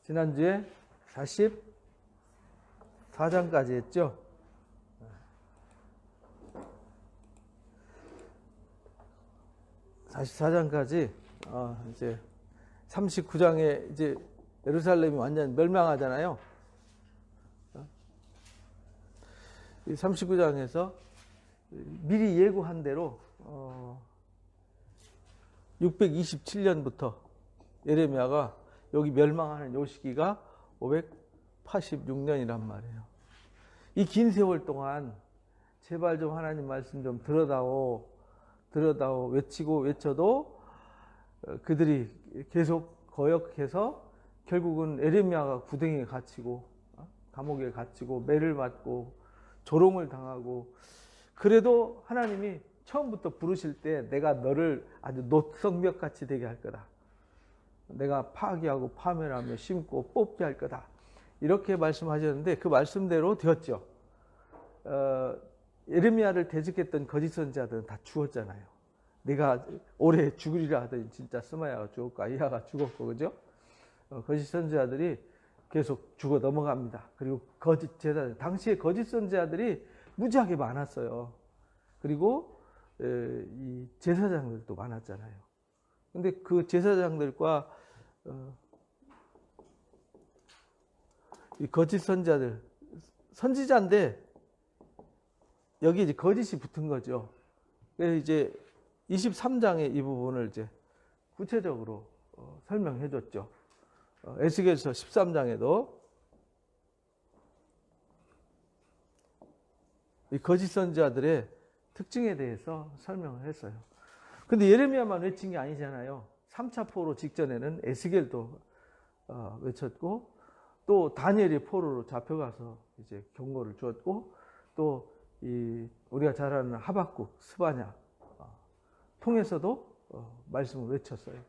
지난주에 44장까지 했죠. 44장까지 이제 39장에 이제 예루살렘이 완전 멸망하잖아요. 이 39장에서 미리 예고한 대로 627년부터 예레미야가 여기 멸망하는 요 시기가 586년이란 말이에요. 이 긴 세월 동안 제발 좀 하나님 말씀 좀 들어다오 외치고 외쳐도 그들이 계속 거역해서 결국은 예레미야가 구덩이에 갇히고 감옥에 갇히고 매를 맞고 조롱을 당하고, 그래도 하나님이 처음부터 부르실 때 내가 너를 아주 노성벽같이 되게 할 거다. 내가 파기하고 파멸하며 심고 뽑게 할 거다. 이렇게 말씀하셨는데 그 말씀대로 되었죠. 예레미야를 대적했던 거짓 선지자들은 다 죽었잖아요. 내가 올해 죽으리라 하더니 진짜 스마야가 죽었고 아이야가 죽었고, 그죠? 거짓 선지자들이 계속 죽어 넘어갑니다. 그리고 거짓 제사장, 당시에 거짓 선지자들이 무지하게 많았어요. 그리고 이 제사장들도 많았잖아요. 근데 그 제사장들과 이 거짓 선지자들, 선지자인데 여기 이제 거짓이 붙은 거죠. 그래서 이제 23장의 이 부분을 이제 구체적으로 설명해 줬죠. 에스겔서 13장에도 이 거짓 선지자들의 특징에 대해서 설명을 했어요. 근데 예레미야만 외친 게 아니잖아요. 3차 포로 직전에는 에스겔도 외쳤고, 또 다니엘이 포로로 잡혀가서 이제 경고를 주었고, 또 이 우리가 잘 아는 하박국, 스바냐 통해서도 말씀을 외쳤어요.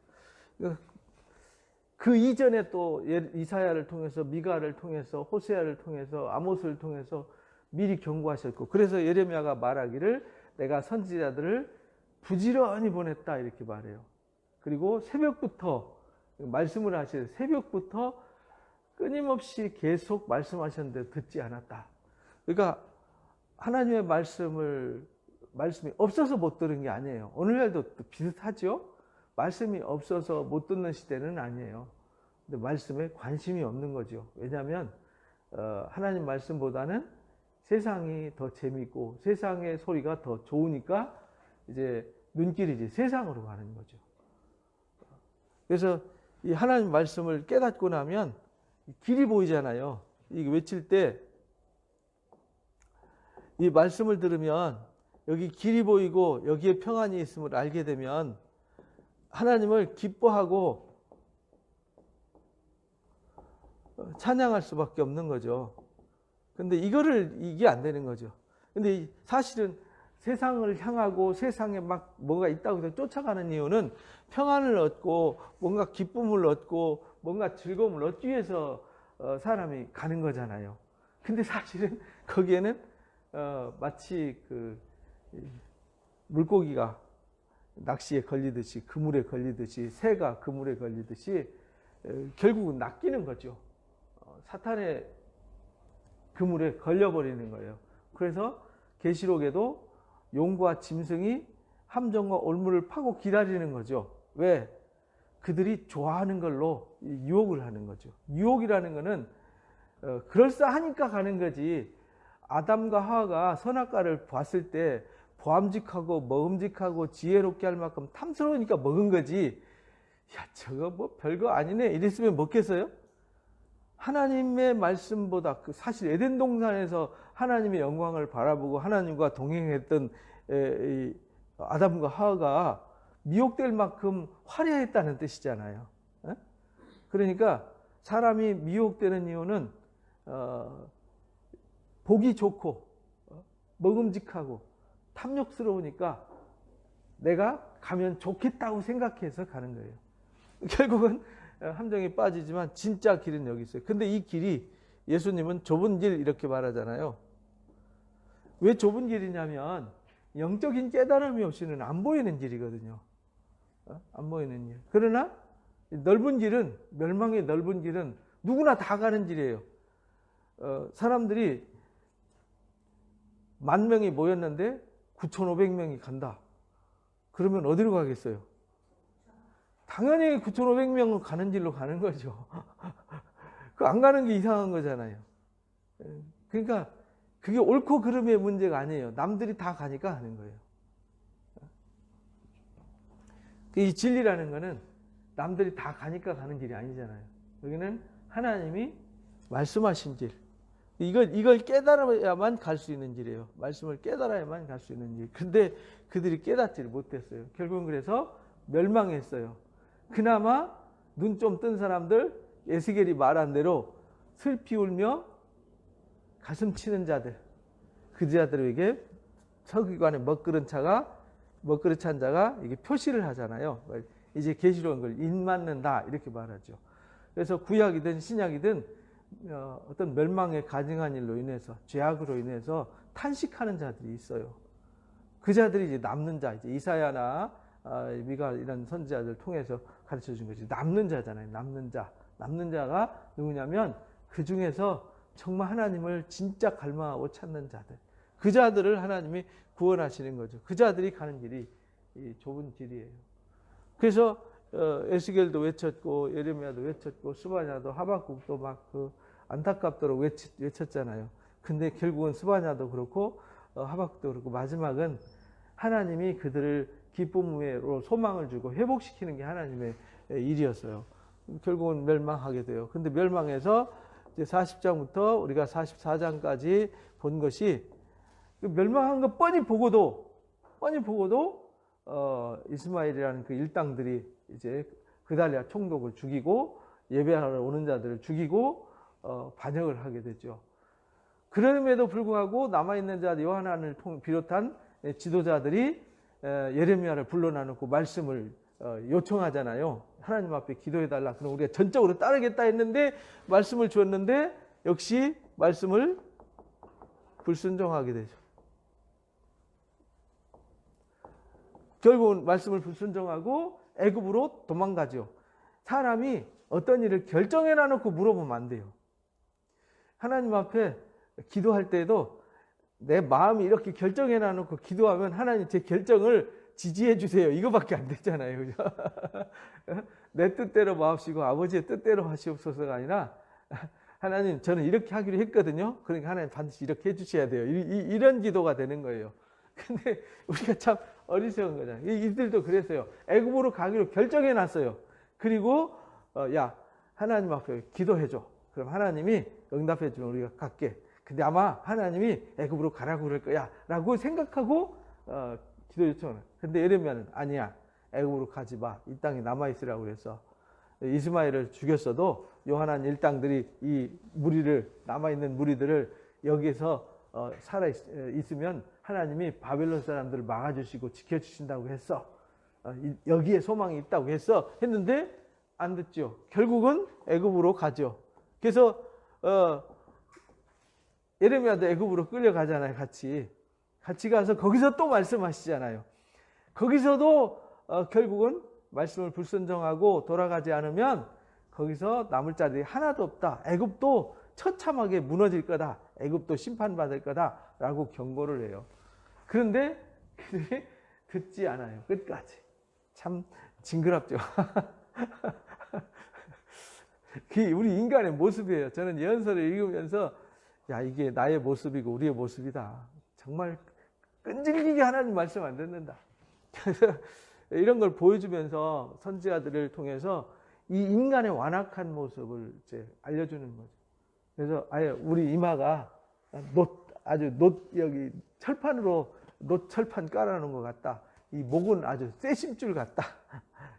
그 이전에 또 이사야를 통해서, 미가를 통해서, 호세아를 통해서, 아모스를 통해서 미리 경고하셨고, 그래서 예레미야가 말하기를 내가 선지자들을 부지런히 보냈다 이렇게 말해요. 그리고 새벽부터 말씀을 하실 새벽부터 끊임없이 계속 말씀하셨는데 듣지 않았다. 그러니까 하나님의 말씀이 없어서 못 들은 게 아니에요. 오늘날도 비슷하죠. 말씀이 없어서 못 듣는 시대는 아니에요. 근데 말씀에 관심이 없는 거죠. 왜냐하면 하나님 말씀보다는 세상이 더 재밌고 세상의 소리가 더 좋으니까 이제 눈길이 이제 세상으로 가는 거죠. 그래서 이 하나님 말씀을 깨닫고 나면 길이 보이잖아요. 이게 외칠 때 이 말씀을 들으면 여기 길이 보이고 여기에 평안이 있음을 알게 되면 하나님을 기뻐하고 찬양할 수밖에 없는 거죠. 근데 이게 안 되는 거죠. 근데 사실은 세상을 향하고 세상에 막 뭐가 있다고 해서 쫓아가는 이유는 평안을 얻고 뭔가 기쁨을 얻고 뭔가 즐거움을 얻기 위해서 사람이 가는 거잖아요. 근데 사실은 거기에는 마치 그 물고기가 낚시에 걸리듯이, 그물에 걸리듯이, 새가 그물에 걸리듯이 결국은 낚이는 거죠. 사탄의 그물에 걸려버리는 거예요. 그래서 계시록에도 용과 짐승이 함정과 올무를 파고 기다리는 거죠. 왜? 그들이 좋아하는 걸로 유혹을 하는 거죠. 유혹이라는 거는 그럴싸하니까 가는 거지. 아담과 하와가 선악과를 봤을 때 보암직하고 먹음직하고 지혜롭게 할 만큼 탐스러우니까 먹은 거지. 야, 저거 뭐 별거 아니네 이랬으면 먹겠어요? 하나님의 말씀보다, 사실 에덴 동산에서 하나님의 영광을 바라보고 하나님과 동행했던 아담과 하와가 미혹될 만큼 화려했다는 뜻이잖아요. 그러니까 사람이 미혹되는 이유는 보기 좋고 먹음직하고 탐욕스러우니까 내가 가면 좋겠다고 생각해서 가는 거예요. 결국은 함정에 빠지지만 진짜 길은 여기 있어요. 근데 이 길이, 예수님은 좁은 길 이렇게 말하잖아요. 왜 좁은 길이냐면 영적인 깨달음이 없이는 안 보이는 길이거든요. 안 보이는 길. 그러나 넓은 길은, 멸망의 넓은 길은 누구나 다 가는 길이에요. 사람들이 10,000명이 모였는데 9,500명이 간다. 그러면 어디로 가겠어요? 당연히 9,500명은 가는 길로 가는 거죠. 그 안 가는 게 이상한 거잖아요. 그러니까 그게 옳고 그름의 문제가 아니에요. 남들이 다 가니까 하는 거예요. 이 진리라는 거는 남들이 다 가니까 가는 길이 아니잖아요. 여기는 하나님이 말씀하신 길. 이걸 깨달아야만 갈 수 있는 길이에요. 말씀을 깨달아야만 갈 수 있는 길. 근데 그들이 깨닫지를 못했어요. 결국은 그래서 멸망했어요. 그나마 눈 좀 뜬 사람들, 에스겔이 말한 대로 슬피 울며 가슴 치는 자들, 그 자들에게 서기관의 먹그릇 찬 자가 이게 표시를 하잖아요. 이제 계시록은 걸 인맞는다 이렇게 말하죠. 그래서 구약이든 신약이든 어떤 멸망에 가증한 일로 인해서, 죄악으로 인해서 탄식하는 자들이 있어요. 그 자들이 이제 남는 자, 이제 이사야나 미가 이런 선지자들 통해서 가르쳐 준 것이 남는 자잖아요. 남는 자가 누구냐면 그 중에서 정말 하나님을 진짜 갈망하고 찾는 자들, 그 자들을 하나님이 구원하시는 거죠. 그 자들이 가는 길이 이 좁은 길이에요. 그래서 에스겔도 외쳤고 예레미야도 외쳤고 스바냐도 하박국도 막 그 안타깝도록 외쳤잖아요. 근데 결국은 스바냐도 그렇고 하박국도 그렇고 마지막은 하나님이 그들을 기쁨으로 소망을 주고 회복시키는 게 하나님의 일이었어요. 결국은 멸망하게 돼요. 근데 멸망해서 이제 40장부터 우리가 44장까지 본 것이 멸망한 거 뻔히 보고도 이스마엘이라는 그 일당들이 이제 그달랴 총독을 죽이고 예배하러 오는 자들을 죽이고 반역을 하게 되죠. 그럼에도 불구하고 남아있는 자 요하난을 비롯한 지도자들이 예레미야를 불러놔놓고 말씀을 요청하잖아요. 하나님 앞에 기도해달라. 그럼 우리가 전적으로 따르겠다 했는데 말씀을 주었는데 역시 말씀을 불순종하게 되죠. 결국은 말씀을 불순종하고 애굽으로 도망가죠. 사람이 어떤 일을 결정해 놔놓고 물어보면 안 돼요. 하나님 앞에 기도할 때에도 내 마음이 이렇게 결정해 놔놓고 기도하면 하나님 제 결정을 지지해 주세요. 이거밖에 안 되잖아요. 그죠? 내 뜻대로 마옵시고 아버지의 뜻대로 하시옵소서가 아니라 하나님 저는 이렇게 하기로 했거든요. 그러니까 하나님 반드시 이렇게 해주셔야 돼요. 이런 기도가 되는 거예요. 근데 우리가 참 어리석은 거잖아요. 이들도 그랬어요. 애굽으로 가기로 결정해 놨어요. 그리고 야 하나님 앞에 기도해줘. 그럼 하나님이 응답해 주면 우리가 갈게. 근데 아마 하나님이 애굽으로 가라고 그럴 거야 라고 생각하고 기도 요청을 해요. 근데 예레미야는 아니야. 애굽으로 가지 마. 이 땅에 남아있으라고 그래서 이스마엘을 죽였어도 요한한 일당들이 이 무리를 남아있는 무리들을 여기에서 살아 있으면 하나님이 바벨론 사람들을 막아주시고 지켜주신다고 했어. 여기에 소망이 있다고 했는데 안 듣죠. 결국은 애굽으로 가죠. 그래서 예레미야도 애굽으로 끌려가잖아요. 같이 가서 거기서 또 말씀하시잖아요. 거기서도 결국은 말씀을 불순종하고 돌아가지 않으면 거기서 남을 자들이 하나도 없다. 애굽도 처참하게 무너질 거다. 애굽도 심판받을 거다라고 경고를 해요. 그런데 그들이 듣지 않아요. 끝까지. 참 징그럽죠. 그게 우리 인간의 모습이에요. 저는 예언서를 읽으면서 야 이게 나의 모습이고 우리의 모습이다. 정말 끈질기게 하나님 말씀 안 듣는다. 그래서 이런 걸 보여주면서 선지자들을 통해서 이 인간의 완악한 모습을 이제 알려주는 거죠. 그래서 아예 우리 이마가 여기 철판으로 철판 깔아놓은 것 같다. 이 목은 아주 쇠심줄 같다.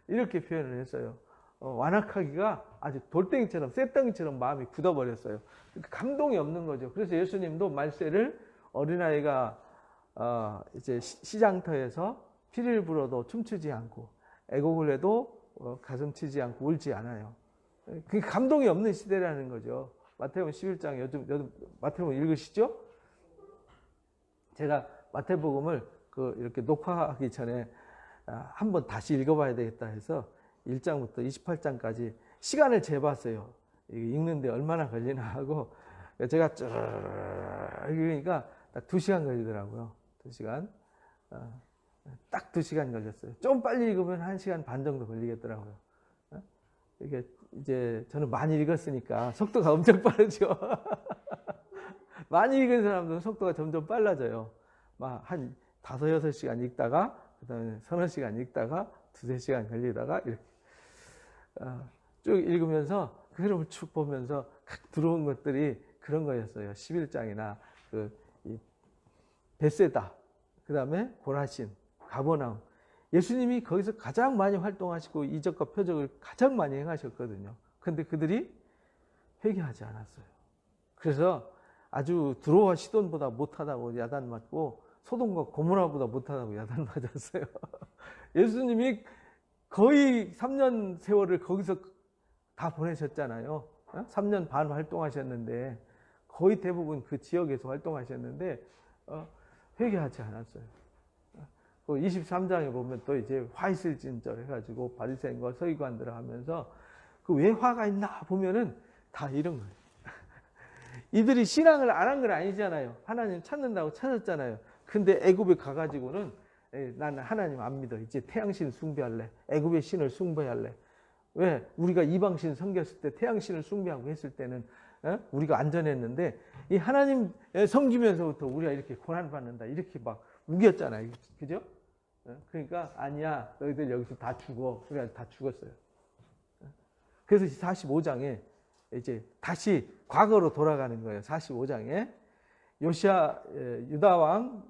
이렇게 표현을 했어요. 완악하기가 아주 돌덩이처럼 쇠덩이처럼 마음이 굳어버렸어요. 감동이 없는 거죠. 그래서 예수님도 말세를 어린아이가 이제 시장터에서 피를 불어도 춤추지 않고 애곡을 해도 가슴 치지 않고 울지 않아요. 그게 감동이 없는 시대라는 거죠. 마태복음 11장 요즘 마태복음 읽으시죠? 제가 마태복음을 이렇게 녹화하기 전에 한번 다시 읽어봐야 되겠다 해서 1장부터 28장까지 시간을 재봤어요. 읽는데 얼마나 걸리나 하고 제가 쭉 읽으니까 딱 2시간 걸리더라고요. 2시간. 딱 2시간 걸렸어요. 좀 빨리 읽으면 1시간 반 정도 걸리겠더라고요. 이게 이제 저는 많이 읽었으니까 속도가 엄청 빠르죠. 많이 읽은 사람들은 속도가 점점 빨라져요. 막 한 5, 6시간 읽다가 그다음에 3-4시간 읽다가 2-3시간 걸리다가 이렇게 쭉 읽으면서 그 흐름을 쭉 보면서 각 들어온 것들이 그런 거였어요. 11장이나 이 베세다, 그다음에 고라신, 가버나움. 예수님이 거기서 가장 많이 활동하시고 이적과 표적을 가장 많이 행하셨거든요. 그런데 그들이 회개하지 않았어요. 그래서 아주 두로와 시돈보다 못하다고 야단 맞고 소돔과 고모라보다 못하다고 야단 맞았어요. 예수님이 거의 3년 세월을 거기서 다 보내셨잖아요. 3년 반 활동하셨는데 거의 대부분 그 지역에서 활동하셨는데 회개하지 않았어요. 23장에 보면 또 이제 화 있을 진절 해가지고 바리새인과 서기관들을 하면서 그 왜 화가 있나 보면은 다 이런 거예요. 이들이 신앙을 안 한 건 아니잖아요. 하나님 찾는다고 찾았잖아요. 근데 애굽에 가가지고는 나는 하나님 안 믿어. 이제 태양신 숭배할래. 애굽의 신을 숭배할래. 왜? 우리가 이방신 섬겼을 때 태양신을 숭배하고 했을 때는 우리가 안전했는데 이 하나님 섬기면서부터 우리가 이렇게 고난받는다. 이렇게 막 우겼잖아요. 그죠? 그러니까 아니야. 너희들 여기서 다 죽어. 그래 다 죽었어요. 그래서 45장에 이제 다시 과거로 돌아가는 거예요. 45장에 요시야 유다 왕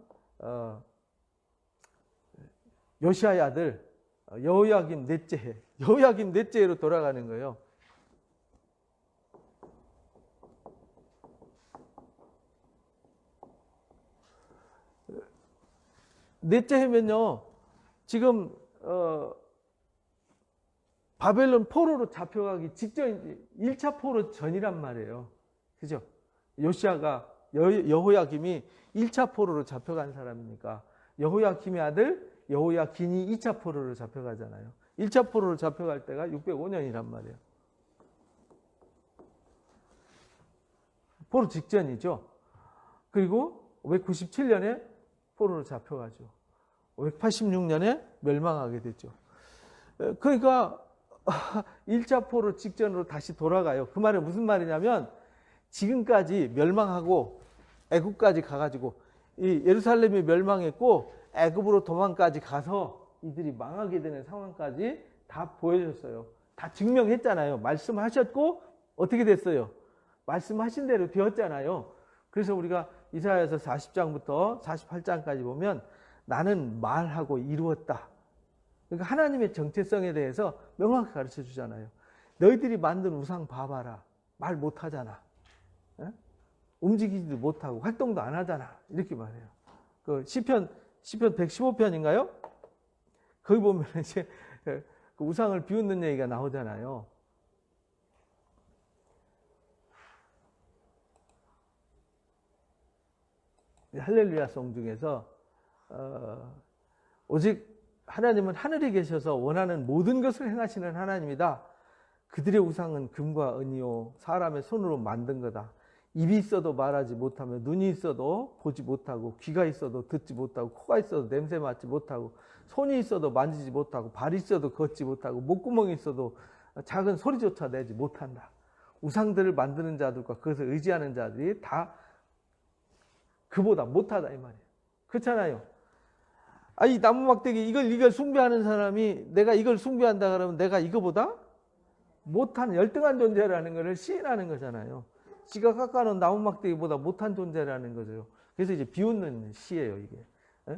요시야의 아들 여호야김 넷째 여호야김 넷째로 돌아가는 거예요. 넷째 해면요. 지금 바벨론 포로로 잡혀가기 직전 1차 포로 전이란 말이에요. 그죠? 요시야가 여호야김이 1차 포로로 잡혀간 사람이니까 여호야김의 아들 여호야긴이 2차 포로로 잡혀가잖아요. 1차 포로로 잡혀갈 때가 605년이란 말이에요. 포로 직전이죠. 그리고 597년에 포로로 잡혀가죠. 586년에 멸망하게 됐죠. 그러니까 1차 포로 직전으로 다시 돌아가요. 그 말은 무슨 말이냐면 지금까지 멸망하고 애굽까지 가가지고 이 예루살렘이 멸망했고 애굽으로 도망까지 가서 이들이 망하게 되는 상황까지 다 보여줬어요. 다 증명했잖아요. 말씀하셨고 어떻게 됐어요? 말씀하신 대로 되었잖아요. 그래서 우리가 이사야서 40장부터 48장까지 보면 나는 말하고 이루었다. 그러니까 하나님의 정체성에 대해서 명확히 가르쳐 주잖아요. 너희들이 만든 우상 봐봐라. 말 못하잖아. 움직이지도 못하고 활동도 안 하잖아. 이렇게 말해요. 그 시편 115편인가요? 거기 보면 이제 그 우상을 비웃는 얘기가 나오잖아요. 할렐루야송 중에서 오직 하나님은 하늘에 계셔서 원하는 모든 것을 행하시는 하나님이다. 그들의 우상은 금과 은이요 사람의 손으로 만든 거다. 입이 있어도 말하지 못하며 눈이 있어도 보지 못하고 귀가 있어도 듣지 못하고 코가 있어도 냄새 맡지 못하고 손이 있어도 만지지 못하고 발이 있어도 걷지 못하고 목구멍이 있어도 작은 소리조차 내지 못한다. 우상들을 만드는 자들과 그것을 의지하는 자들이 다 그보다 못하다 이 말이에요. 그렇잖아요. 아니 나무 막대기 이걸 숭배하는 사람이 내가 이걸 숭배한다 그러면 내가 이거보다 못한 열등한 존재라는 것을 시인하는 거잖아요. 지가 깎아놓은 나무 막대기보다 못한 존재라는 거죠. 그래서 이제 비웃는 시예요 이게.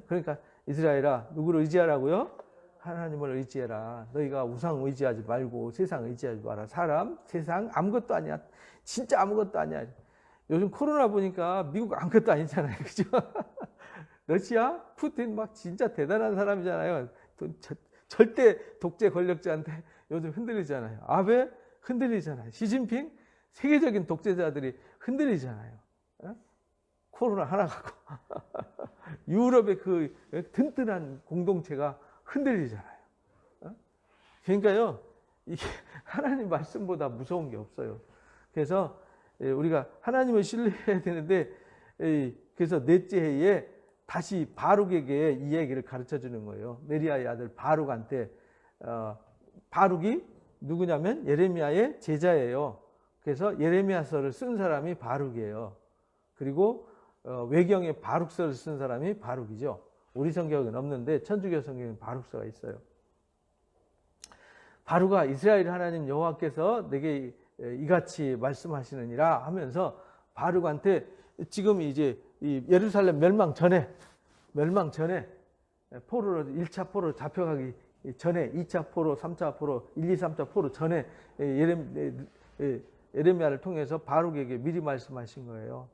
그러니까 이스라엘아 누구를 의지하라고요? 하나님을 의지해라. 너희가 우상 의지하지 말고 세상 의지하지 마라. 사람, 세상 아무것도 아니야. 진짜 아무것도 아니야. 요즘 코로나 보니까 미국 아무것도 아니잖아요. 그죠? 러시아 푸틴 막 진짜 대단한 사람이잖아요. 절대 독재 권력자한테 요즘 흔들리잖아요. 아베 흔들리잖아요. 시진핑 세계적인 독재자들이 흔들리잖아요. 코로나 하나 갖고 유럽의 그 든든한 공동체가 흔들리잖아요. 그러니까요, 이게 하나님 말씀보다 무서운 게 없어요. 그래서 우리가 하나님을 신뢰해야 되는데 그래서 넷째 해에 다시 바룩에게 이 얘기를 가르쳐 주는 거예요. 네리아의 아들 바룩한테. 바룩이 누구냐면 예레미야의 제자예요. 그래서 예레미야서를 쓴 사람이 바룩이에요. 그리고 외경에 바룩서를 쓴 사람이 바룩이죠. 우리 성경은 없는데 천주교 성경에 바룩서가 있어요. 바룩아, 이스라엘 하나님 여호와께서 내게 이같이 말씀하시느니라 하면서 바룩한테 지금 이제 이 예루살렘 멸망 전에 포로로 1차 포로 잡혀가기 전에 2차 포로, 3차 포로, 1, 2, 3차 포로 전에 예레미야를 통해서 바룩에게 미리 말씀하신 거예요.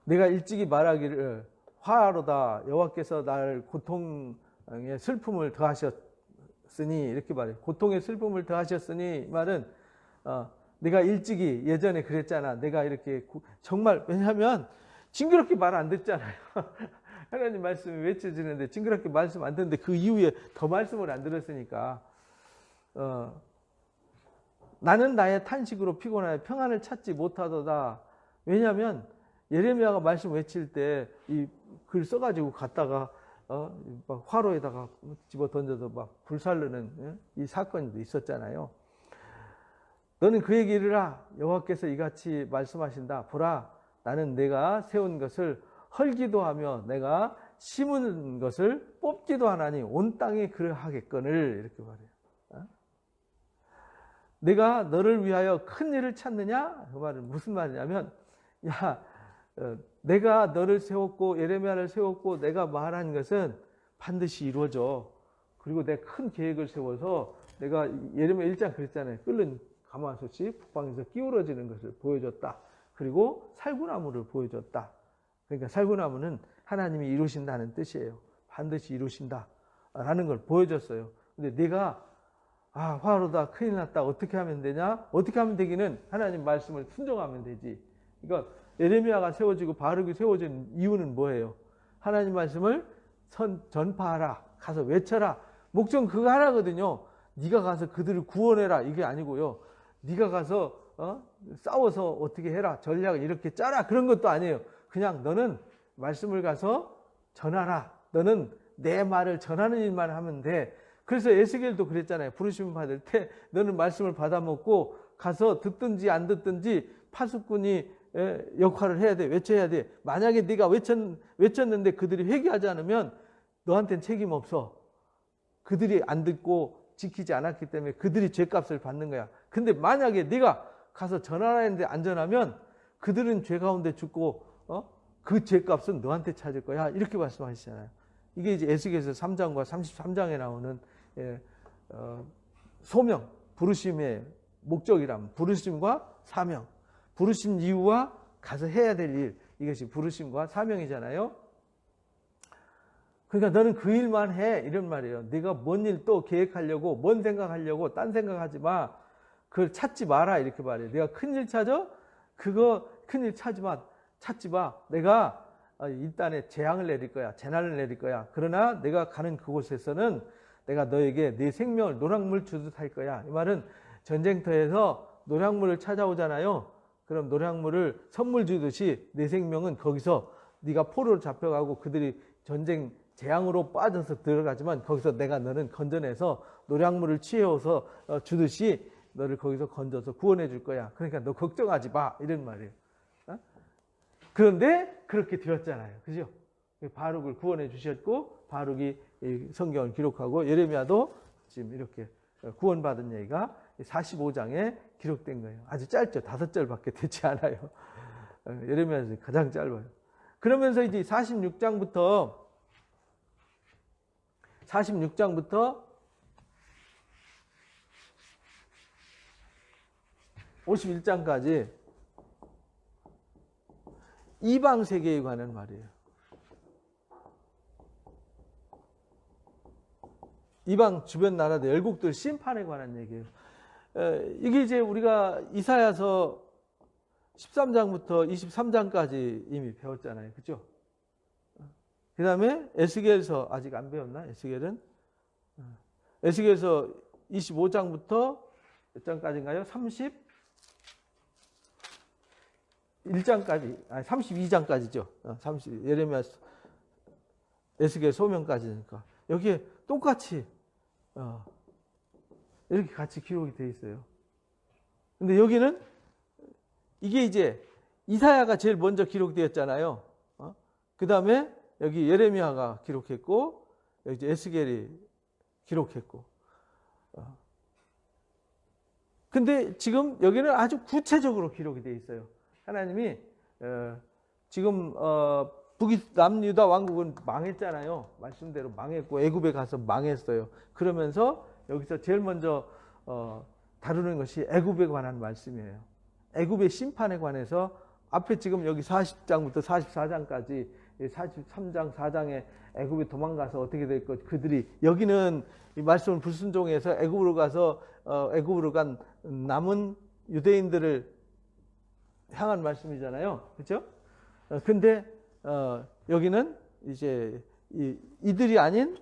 내가 일찍이 말하기를 화로다 여호와께서 나를 고통의 슬픔을 더하셨으니 이렇게 말해요. 고통의 슬픔을 더하셨으니 말은 내가 일찍이 예전에 그랬잖아. 내가 이렇게 정말 왜냐하면 징그럽게 말 안 듣잖아요. 하나님 말씀이 외쳐지는데 징그럽게 말씀 안 듣는데 그 이후에 더 말씀을 안 들었으니까 나는 나의 탄식으로 피곤하여 평안을 찾지 못하도다. 왜냐하면 예레미야가 말씀 외칠 때 이 글 써가지고 갔다가 막 화로에다가 집어 던져서 막 불살르는 이 사건도 있었잖아요. 너는 그에게 이르라 여호와께서 이같이 말씀하신다. 보라 나는 내가 세운 것을 헐기도 하며 내가 심은 것을 뽑기도 하나니 온 땅에 그러하겠거늘 이렇게 말해요. 내가 너를 위하여 큰 일을 찾느냐? 그 말은 무슨 말이냐면 내가 너를 세웠고 예레미야를 세웠고 내가 말한 것은 반드시 이루어져. 그리고 내가 큰 계획을 세워서 내가 예레미야 1장 그랬잖아요. 끓는 가마솥이 북방에서 기울어지는 것을 보여줬다. 그리고 살구나무를 보여줬다. 그러니까 살구나무는 하나님이 이루신다는 뜻이에요. 반드시 이루신다라는 걸 보여줬어요. 근데 내가 화로다 큰일 났다 어떻게 하면 되냐? 어떻게 하면 되기는 하나님 말씀을 순종하면 되지. 그러니까 예레미야가 세워지고 바룩이 세워진 이유는 뭐예요? 하나님 말씀을 전파하라. 가서 외쳐라. 목적은 그거 하나거든요. 네가 가서 그들을 구원해라. 이게 아니고요. 네가 가서 싸워서 어떻게 해라. 전략을 이렇게 짜라. 그런 것도 아니에요. 그냥 너는 말씀을 가서 전하라. 너는 내 말을 전하는 일만 하면 돼. 그래서 에스겔도 그랬잖아요. 부르심을 받을 때 너는 말씀을 받아먹고 가서 듣든지 안 듣든지 파수꾼이 역할을 해야 돼. 외쳐야 돼. 만약에 네가 외쳤는데 그들이 회개하지 않으면 너한테는 책임 없어. 그들이 안 듣고 지키지 않았기 때문에 그들이 죄값을 받는 거야. 근데 만약에 네가 가서 전하라 했는데 안 전하면 그들은 죄 가운데 죽고 그 죄값은 너한테 찾을 거야. 이렇게 말씀하시잖아요. 이게 이제 에스겔서 3장과 33장에 나오는 소명, 부르심의 목적이라면 부르심과 사명. 부르심 이유와 가서 해야 될 일. 이것이 부르심과 사명이잖아요. 그러니까 너는 그 일만 해. 이런 말이에요. 네가 뭔 일 또 계획하려고 뭔 생각하려고 딴 생각하지 마. 그걸 찾지 마라. 이렇게 말해요. 내가 큰일 찾아? 그거 큰일 찾지 마. 내가 이 땅에 재앙을 내릴 거야. 재난을 내릴 거야. 그러나 내가 가는 그곳에서는 내가 너에게 네 생명을 노량물 주듯 할 거야. 이 말은 전쟁터에서 노량물을 찾아오잖아요. 그럼 노량물을 선물 주듯이 내 생명은 거기서 네가 포로로 잡혀가고 그들이 전쟁 재앙으로 빠져서 들어가지만 거기서 내가 너는 건져내서 노량물을 취해서 주듯이 너를 거기서 건져서 구원해 줄 거야. 그러니까 너 걱정하지 마. 이런 말이에요. 그런데 그렇게 되었잖아요. 그죠? 바룩을 구원해 주셨고 바룩이 성경을 기록하고 예레미야도 지금 이렇게 구원받은 얘기가 45장에 기록된 거예요. 아주 짧죠. 5절밖에 되지 않아요. 예레미야에서 가장 짧아요. 그러면서 이제 46장부터 51장까지 이방 세계에 관한 말이에요. 이방 주변 나라들 열국들 심판에 관한 얘기예요. 이게 이제 우리가 이사야서 13장부터 23장까지 이미 배웠잖아요. 그죠? 그 다음에 에스겔서 아직 안 배웠나? 에스겔은? 에스겔서 25장부터 몇 장까지인가요? 31장까지, 아니 32장까지죠. 예레미야 에스겔 소명까지니까 여기에 똑같이 이렇게 같이 기록이 돼 있어요. 근데 여기는 이게 이제 이사야가 제일 먼저 기록되었잖아요. 그 다음에 여기 예레미야가 기록했고, 여기 이제 에스겔이 기록했고. 근데 지금 여기는 아주 구체적으로 기록이 돼 있어요. 하나님이 지금 남유다 왕국은 망했잖아요. 말씀대로 망했고 애굽에 가서 망했어요. 그러면서 여기서 제일 먼저 다루는 것이 애굽에 관한 말씀이에요. 애굽의 심판에 관해서 앞에 지금 여기 40장부터 44장까지 43장 4장에 애굽에 도망가서 어떻게 될 것, 그들이 여기는 이 말씀을 불순종해서 애굽으로 가서 애굽으로 간 남은 유대인들을 향한 말씀이잖아요. 그렇죠? 근데 여기는 이제 이들이 아닌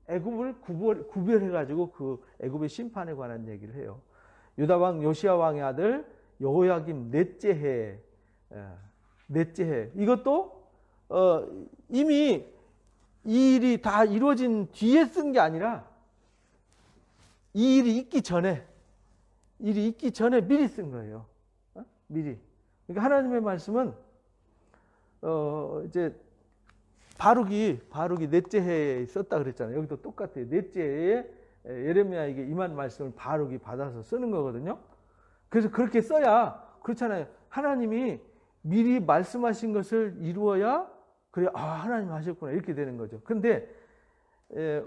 애굽을 구별해 가지고 그 애굽의 심판에 관한 얘기를 해요. 유다 왕 요시야 왕의 아들 여호야김 넷째 해 이것도 이미 이 일이 다 이루어진 뒤에 쓴 게 아니라 이 일이 있기 전에 미리 쓴 거예요. 미리. 그러니까 하나님의 말씀은 이제 바룩이 넷째 해에 썼다 그랬잖아요. 여기도 똑같아요. 넷째 해에 예레미야에게 임한 말씀을 바룩이 받아서 쓰는 거거든요. 그래서 그렇게 써야, 그렇잖아요. 하나님이 미리 말씀하신 것을 이루어야 그래, 하나님 하셨구나 이렇게 되는 거죠. 근데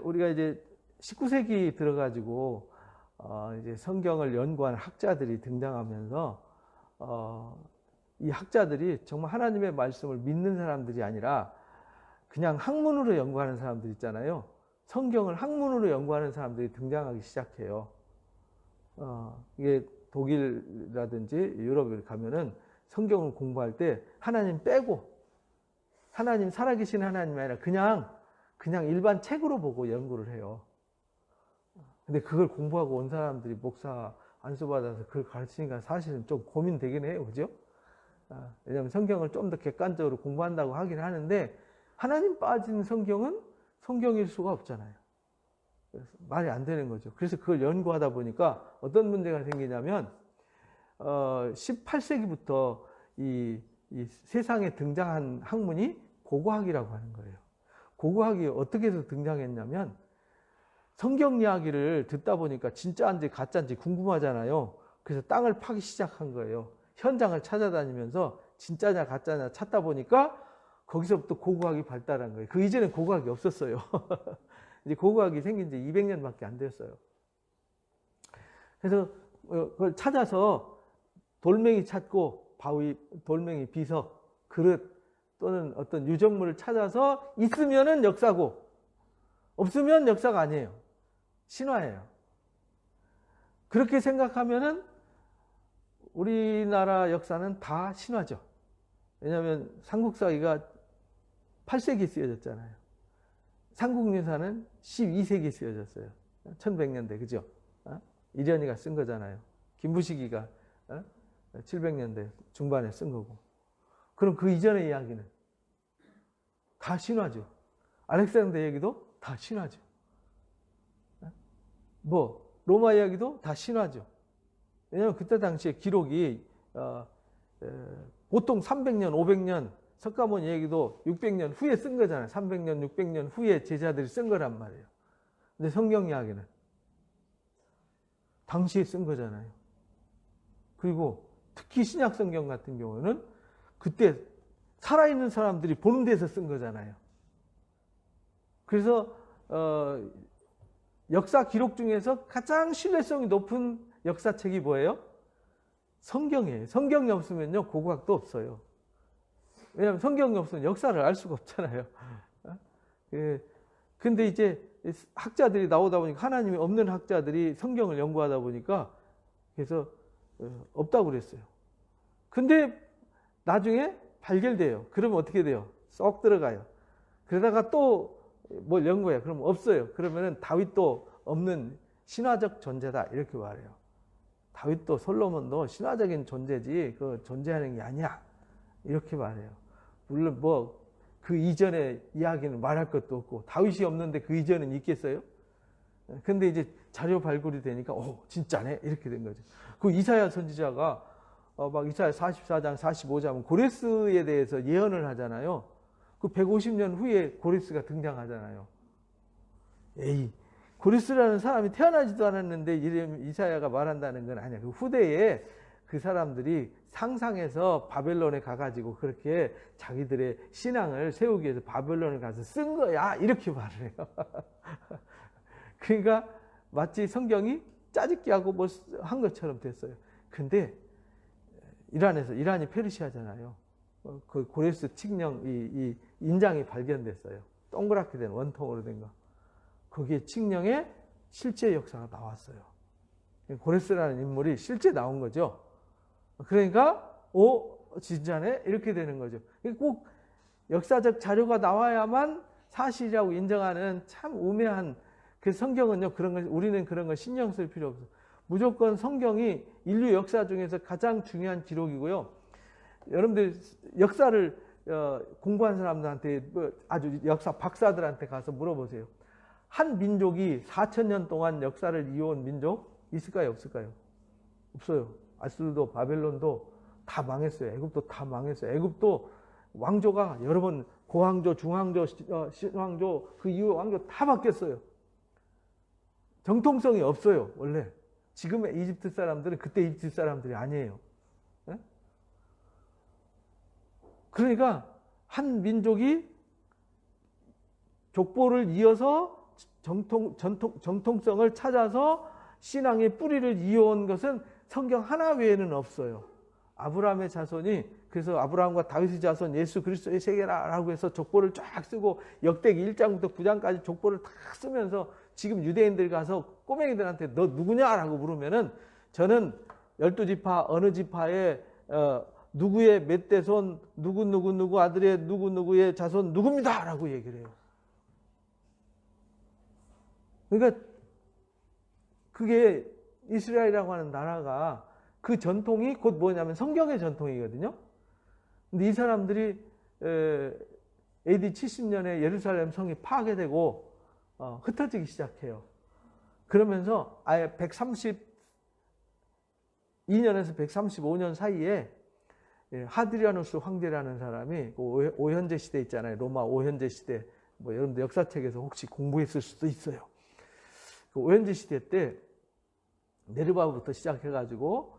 우리가 이제 19세기 들어가지고 이제 성경을 연구한 학자들이 등장하면서 이 학자들이 정말 하나님의 말씀을 믿는 사람들이 아니라 그냥 학문으로 연구하는 사람들 있잖아요. 성경을 학문으로 연구하는 사람들이 등장하기 시작해요. 이게 독일이라든지 유럽에 가면은 성경을 공부할 때 하나님 빼고, 하나님 살아계신 하나님이 아니라 그냥 일반 책으로 보고 연구를 해요. 근데 그걸 공부하고 온 사람들이 목사 안수받아서 그걸 가르치니까 사실은 좀 고민되긴 해요. 그죠? 왜냐하면 성경을 좀 더 객관적으로 공부한다고 하긴 하는데 하나님 빠진 성경은 성경일 수가 없잖아요. 그래서 말이 안 되는 거죠. 그래서 그걸 연구하다 보니까 어떤 문제가 생기냐면 18세기부터 이 세상에 등장한 학문이 고고학이라고 하는 거예요. 고고학이 어떻게 해서 등장했냐면 성경 이야기를 듣다 보니까 진짜인지 가짜인지 궁금하잖아요. 그래서 땅을 파기 시작한 거예요. 현장을 찾아다니면서 진짜냐 가짜냐 찾다 보니까 거기서부터 고고학이 발달한 거예요. 그 이전엔 고고학이 없었어요. 이제 고고학이 생긴 지 200년밖에 안 됐어요. 그래서 그걸 찾아서 돌멩이 찾고 바위, 돌멩이, 비석, 그릇 또는 어떤 유적물을 찾아서 있으면은 역사고 없으면 역사가 아니에요. 신화예요. 그렇게 생각하면은 우리나라 역사는 다 신화죠. 왜냐하면 삼국사기가 8세기 쓰여졌잖아요. 삼국유사는 12세기 쓰여졌어요. 1100년대, 그죠? 이련이가 쓴 거잖아요. 김부식이가 700년대 중반에 쓴 거고. 그럼 그 이전의 이야기는 다 신화죠. 알렉산더 얘기도 다 신화죠. 로마 이야기도 다 신화죠. 왜냐하면 그때 당시에 기록이 보통 300년, 500년, 석가모니 얘기도 600년 후에 쓴 거잖아요. 300년, 600년 후에 제자들이 쓴 거란 말이에요. 근데 성경 이야기는 당시에 쓴 거잖아요. 그리고 특히 신약 성경 같은 경우는 그때 살아있는 사람들이 보는 데서 쓴 거잖아요. 그래서 역사 기록 중에서 가장 신뢰성이 높은 역사책이 뭐예요? 성경이에요. 성경이 없으면요 고고학도 없어요. 왜냐하면 성경이 없으면 역사를 알 수가 없잖아요. 근데 이제 학자들이 나오다 보니까 하나님이 없는 학자들이 성경을 연구하다 보니까 그래서 없다고 그랬어요. 근데 나중에 발견돼요. 그러면 어떻게 돼요? 쏙 들어가요. 그러다가 또 뭘 연구해요. 그러면 없어요. 그러면은 다윗도 없는 신화적 존재다 이렇게 말해요. 다윗도 솔로몬도 신화적인 존재지 그 존재하는 게 아니야. 이렇게 말해요. 물론 뭐 그 이전의 이야기는 말할 것도 없고 다윗이 없는데 그 이전은 있겠어요? 근데 이제 자료 발굴이 되니까 진짜네 이렇게 된 거죠. 그 이사야 선지자가 막 이사야 44장 45장 고레스에 대해서 예언을 하잖아요. 그 150년 후에 고레스가 등장하잖아요. 에이, 고레스라는 사람이 태어나지도 않았는데 이사야가 말한다는 건 아니야. 그 후대에 그 사람들이 상상해서 바벨론에 가가지고 그렇게 자기들의 신앙을 세우기 위해서 바벨론에 가서 쓴 거야. 이렇게 말을 해요. 그러니까 마치 성경이 짜집기 하고 뭐 한 것처럼 됐어요. 근데 이란이 페르시아잖아요. 그 고레스 칙령 이 인장이 발견됐어요. 동그랗게 된 원통으로 된 거. 거기에 칙령에 실제 역사가 나왔어요. 고레스라는 인물이 실제 나온 거죠. 그러니까 진짜네 이렇게 되는 거죠. 꼭 역사적 자료가 나와야만 사실이라고 인정하는 참 우매한 그 성경은요 그런 걸 우리는 그런 거 신경 쓸 필요 없어. 무조건 성경이 인류 역사 중에서 가장 중요한 기록이고요. 여러분들 역사를 공부한 사람들한테 아주 역사 박사들한테 가서 물어보세요. 한 민족이 4,000년 동안 역사를 이어온 민족 있을까요? 없을까요? 없어요. 아수르도 바벨론도 다 망했어요. 애굽도 다 망했어요. 애굽도 왕조가 여러 번 고왕조, 중왕조, 신왕조 그 이후 왕조 다 바뀌었어요. 정통성이 없어요. 원래 지금의 이집트 사람들은 그때 이집트 사람들이 아니에요. 네? 그러니까 한 민족이 족보를 이어서 정통성을 찾아서 신앙의 뿌리를 이어온 것은 성경 하나 외에는 없어요. 아브라함의 자손이 그래서 아브라함과 다윗의 자손 예수 그리스도의 세계라고 해서 족보를 쫙 쓰고 역대기 1장부터 9장까지 족보를 다 쓰면서 지금 유대인들 가서 꼬맹이들한테 너 누구냐라고 물으면은 저는 12지파 어느 지파의 누구의 몇 대손 누구 아들의 누구의 자손 누구입니다라고 얘기를 해요. 그러니까 그게 이스라엘이라고 하는 나라가 그 전통이 곧 뭐냐면 성경의 전통이거든요. 근데 이 사람들이 AD 70년에 예루살렘 성이 파괴되고 흩어지기 시작해요. 그러면서 아예 132년에서 135년 사이에 하드리아누스 황제라는 사람이 오현제 시대 있잖아요. 로마 오현제 시대. 뭐 여러분들 역사책에서 혹시 공부했을 수도 있어요. 그 오현제 시대 때 네르바부터 시작해가지고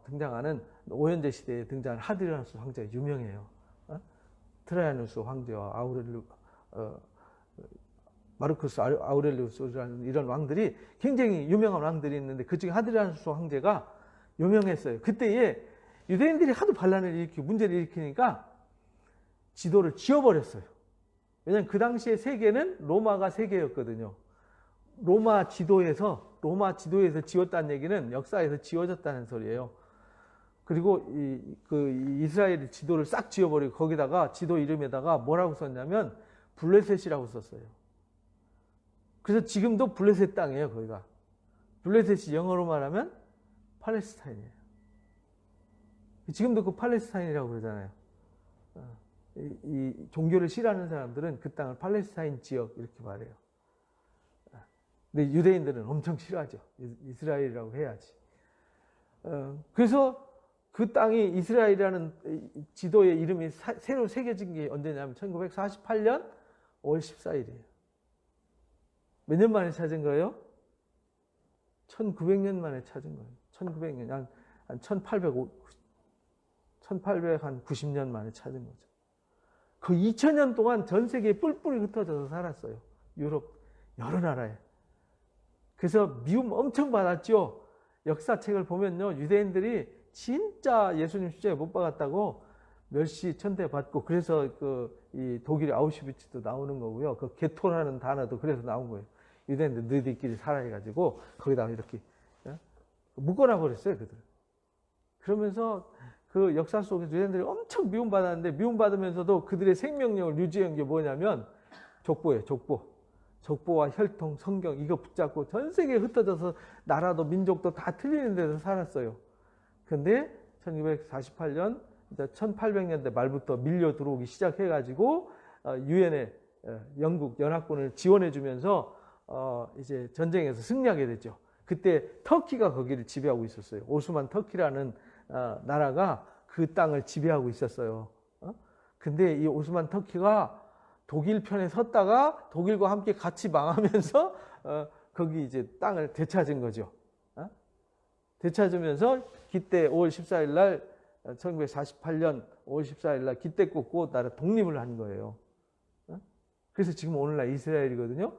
등장하는 오현제 시대에 등장하는 하드리아누스 황제가 유명해요. 트라이아누스 황제와 마르쿠스 아우렐리우스라는 이런 왕들이 굉장히 유명한 왕들이 있는데 그중에 하드리아누스 황제가 유명했어요. 그때에 유대인들이 하도 반란을 일으키고 문제를 일으키니까 지도를 지워버렸어요. 왜냐하면 그 당시에 세계는 로마가 세계였거든요. 로마 지도에서 지웠다는 얘기는 역사에서 지워졌다는 소리예요. 그리고 이스라엘 지도를 싹 지워버리고 거기다가 지도 이름에다가 뭐라고 썼냐면 블레셋이라고 썼어요. 그래서 지금도 블레셋 땅이에요. 거기가. 블레셋이 영어로 말하면 팔레스타인이에요. 지금도 그 팔레스타인이라고 그러잖아요. 이 종교를 싫어하는 사람들은 그 땅을 팔레스타인 지역 이렇게 말해요. 근데 유대인들은 엄청 싫어하죠. 이스라엘이라고 해야지. 그래서 그 땅이 이스라엘이라는 지도의 이름이 새로 새겨진 게 언제냐면 1948년 5월 14일이에요. 몇 년 만에 찾은 거예요? 1900년 만에 찾은 거예요. 1900년, 한 1890년 만에 찾은 거죠. 그 2000년 동안 전 세계에 뿔뿔이 흩어져서 살았어요. 유럽 여러 나라에. 그래서 미움 엄청 받았죠. 역사책을 보면요. 유대인들이 진짜 예수님 십자가에 못 박았다고 멸시 천대받고 그래서 이 독일의 아우슈비츠도 나오는 거고요. 그 게토라는 단어도 그래서 나온 거예요. 유대인들 너희들끼리 살아해가지고 거기다가 이렇게 묶어놔 버렸어요. 그들. 그러면서 그 역사 속에서 유대인들이 엄청 미움받았는데 미움받으면서도 그들의 생명력을 유지한 게 뭐냐면 족보예요. 족보와 혈통, 성경 이거 붙잡고 전 세계에 흩어져서 나라도 민족도 다 틀리는 데서 살았어요. 근데 1948년 1800년대 말부터 밀려 들어오기 시작해가지고 유엔의 영국 연합군을 지원해주면서 이제 전쟁에서 승리하게 됐죠. 그때 터키가 거기를 지배하고 있었어요. 오스만 터키라는 나라가 그 땅을 지배하고 있었어요. 근데 이 오스만 터키가 독일 편에 섰다가 독일과 함께 같이 망하면서 거기 이제 땅을 되찾은 거죠. 되찾으면서 기때 5월 14일 날 1948년 5월 14일 날 기대 꽂고 나라 독립을 한 거예요. 그래서 지금 오늘날 이스라엘이거든요.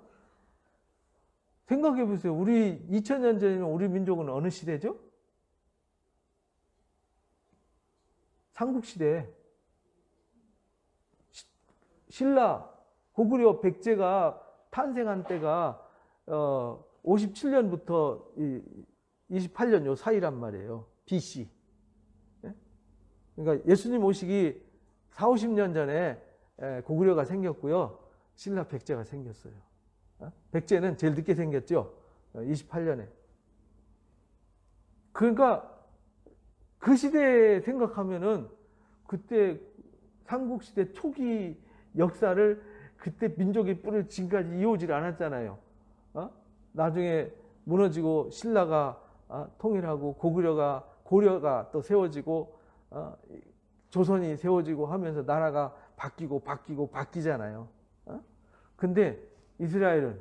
생각해 보세요. 우리 2000년 전이면 우리 민족은 어느 시대죠? 삼국시대. 신라 고구려 백제가 탄생한 때가 57년부터 28년 요 사이란 말이에요. BC. 그러니까 예수님 오시기 4, 50년 전에 고구려가 생겼고요. 신라 백제가 생겼어요. 백제는 제일 늦게 생겼죠. 28년에. 그러니까 그 시대 생각하면은 그때 삼국시대 초기 역사를 그때 민족의 뿔을 지금까지 이어오질 않았잖아요. 나중에 무너지고 신라가 통일하고 고려가 또 세워지고 조선이 세워지고 하면서 나라가 바뀌잖아요. 근데 이스라엘은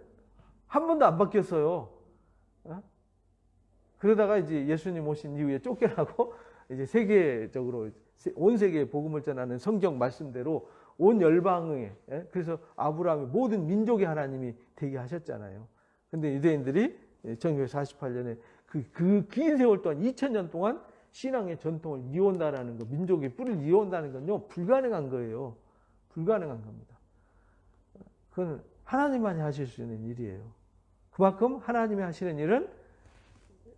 한 번도 안 바뀌었어요. 그러다가 이제 예수님 오신 이후에 쫓겨나고 이제 세계적으로 온 세계에 복음을 전하는 성경 말씀대로 온 열방에, 그래서 아브라함의 모든 민족의 하나님이 되게 하셨잖아요. 근데 유대인들이 1948년에 그 긴 세월 동안 2000년 동안 신앙의 전통을 이어온다라는 거, 민족의 뿌리를 이어온다는 건요, 불가능한 거예요. 불가능한 겁니다. 그건 하나님만이 하실 수 있는 일이에요. 그만큼 하나님이 하시는 일은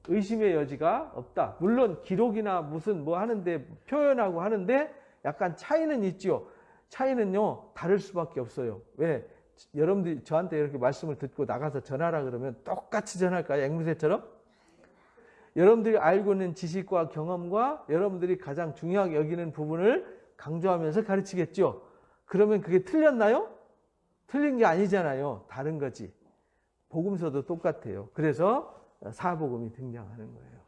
의심의 여지가 없다. 물론 기록이나 무슨 뭐 하는데 표현하고 하는데 약간 차이는 있죠. 차이는요, 다를 수밖에 없어요. 왜? 여러분들이 저한테 이렇게 말씀을 듣고 나가서 전하라 그러면 똑같이 전할까요? 앵무새처럼? 여러분들이 알고 있는 지식과 경험과 여러분들이 가장 중요하게 여기는 부분을 강조하면서 가르치겠죠. 그러면 그게 틀렸나요? 틀린 게 아니잖아요. 다른 거지. 복음서도 똑같아요. 그래서 사복음이 등장하는 거예요.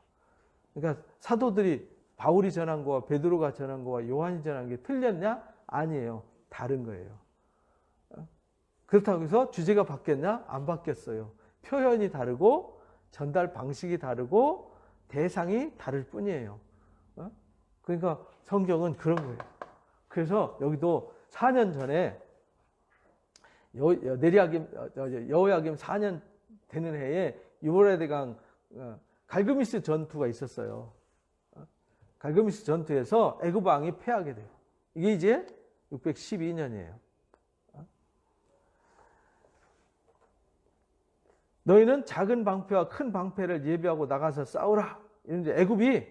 그러니까 사도들이 바울이 전한 거와 베드로가 전한 거와 요한이 전한 게 틀렸냐? 아니에요. 다른 거예요. 그렇다고 해서 주제가 바뀌었냐? 안 바뀌었어요. 표현이 다르고 전달 방식이 다르고 대상이 다를 뿐이에요. 그러니까 성경은 그런 거예요. 그래서 여기도 4년 전에 여호야김 4년 되는 해에 유브라데강 갈그미스 전투가 있었어요. 갈그미스 전투에서 애굽 왕이 패하게 돼요. 이게 이제 612년이에요. 너희는 작은 방패와 큰 방패를 예비하고 나가서 싸우라. 이런데 애굽이,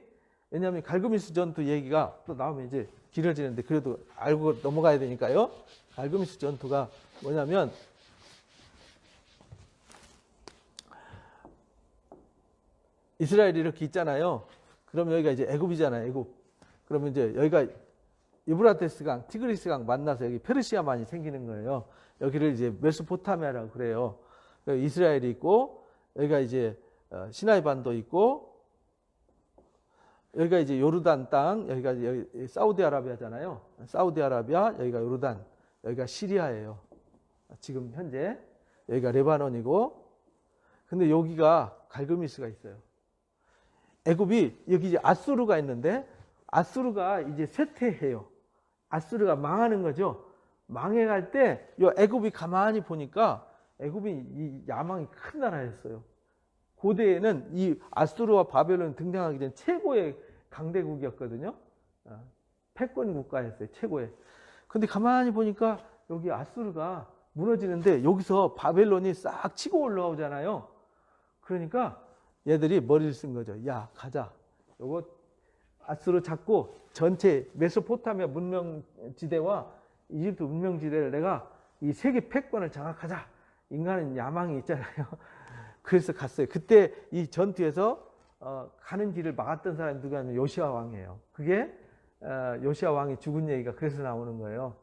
왜냐하면 갈그미스 전투 얘기가 또 나오면 이제 길어지는데 그래도 알고 넘어가야 되니까요. 갈그미스 전투가 뭐냐면 이스라엘이 이렇게 있잖아요. 그럼 여기가 이제 애굽이잖아요. 애굽. 그러면 이제 여기가 유브라테스강, 티그리스강 만나서 여기 페르시아만이 생기는 거예요. 여기를 이제 메소포타미아라고 그래요. 이스라엘이 있고 여기가 이제 시나이 반도 있고 여기가 이제 요르단 땅, 여기가 여기 사우디아라비아잖아요. 사우디아라비아, 여기가 요르단, 여기가 시리아예요. 지금 현재 여기가 레바논이고, 근데 여기가 갈그미스가 있어요. 애굽이 여기 이제 아수르가 있는데 아수르가 이제 쇠퇴해요. 아수르가 망하는 거죠. 망해갈 때 이 애굽이 가만히 보니까 애굽이 이 야망이 큰 나라였어요. 고대에는 이 아수르와 바벨론 등장하기 전 최고의 강대국이었거든요. 패권 국가였어요. 최고의. 근데 가만히 보니까 여기 아수르가 무너지는데 여기서 바벨론이 싹 치고 올라오잖아요. 그러니까 얘들이 머리를 쓴 거죠. 야, 가자. 요거 아수르 잡고 전체 메소포타미아 문명지대와 이집트 문명지대를 내가 이 세계 패권을 장악하자. 인간은 야망이 있잖아요. 그래서 갔어요. 그때 이 전투에서 가는 길을 막았던 사람이 누구냐면 요시아 왕이에요. 그게 요시아 왕이 죽은 얘기가 그래서 나오는 거예요.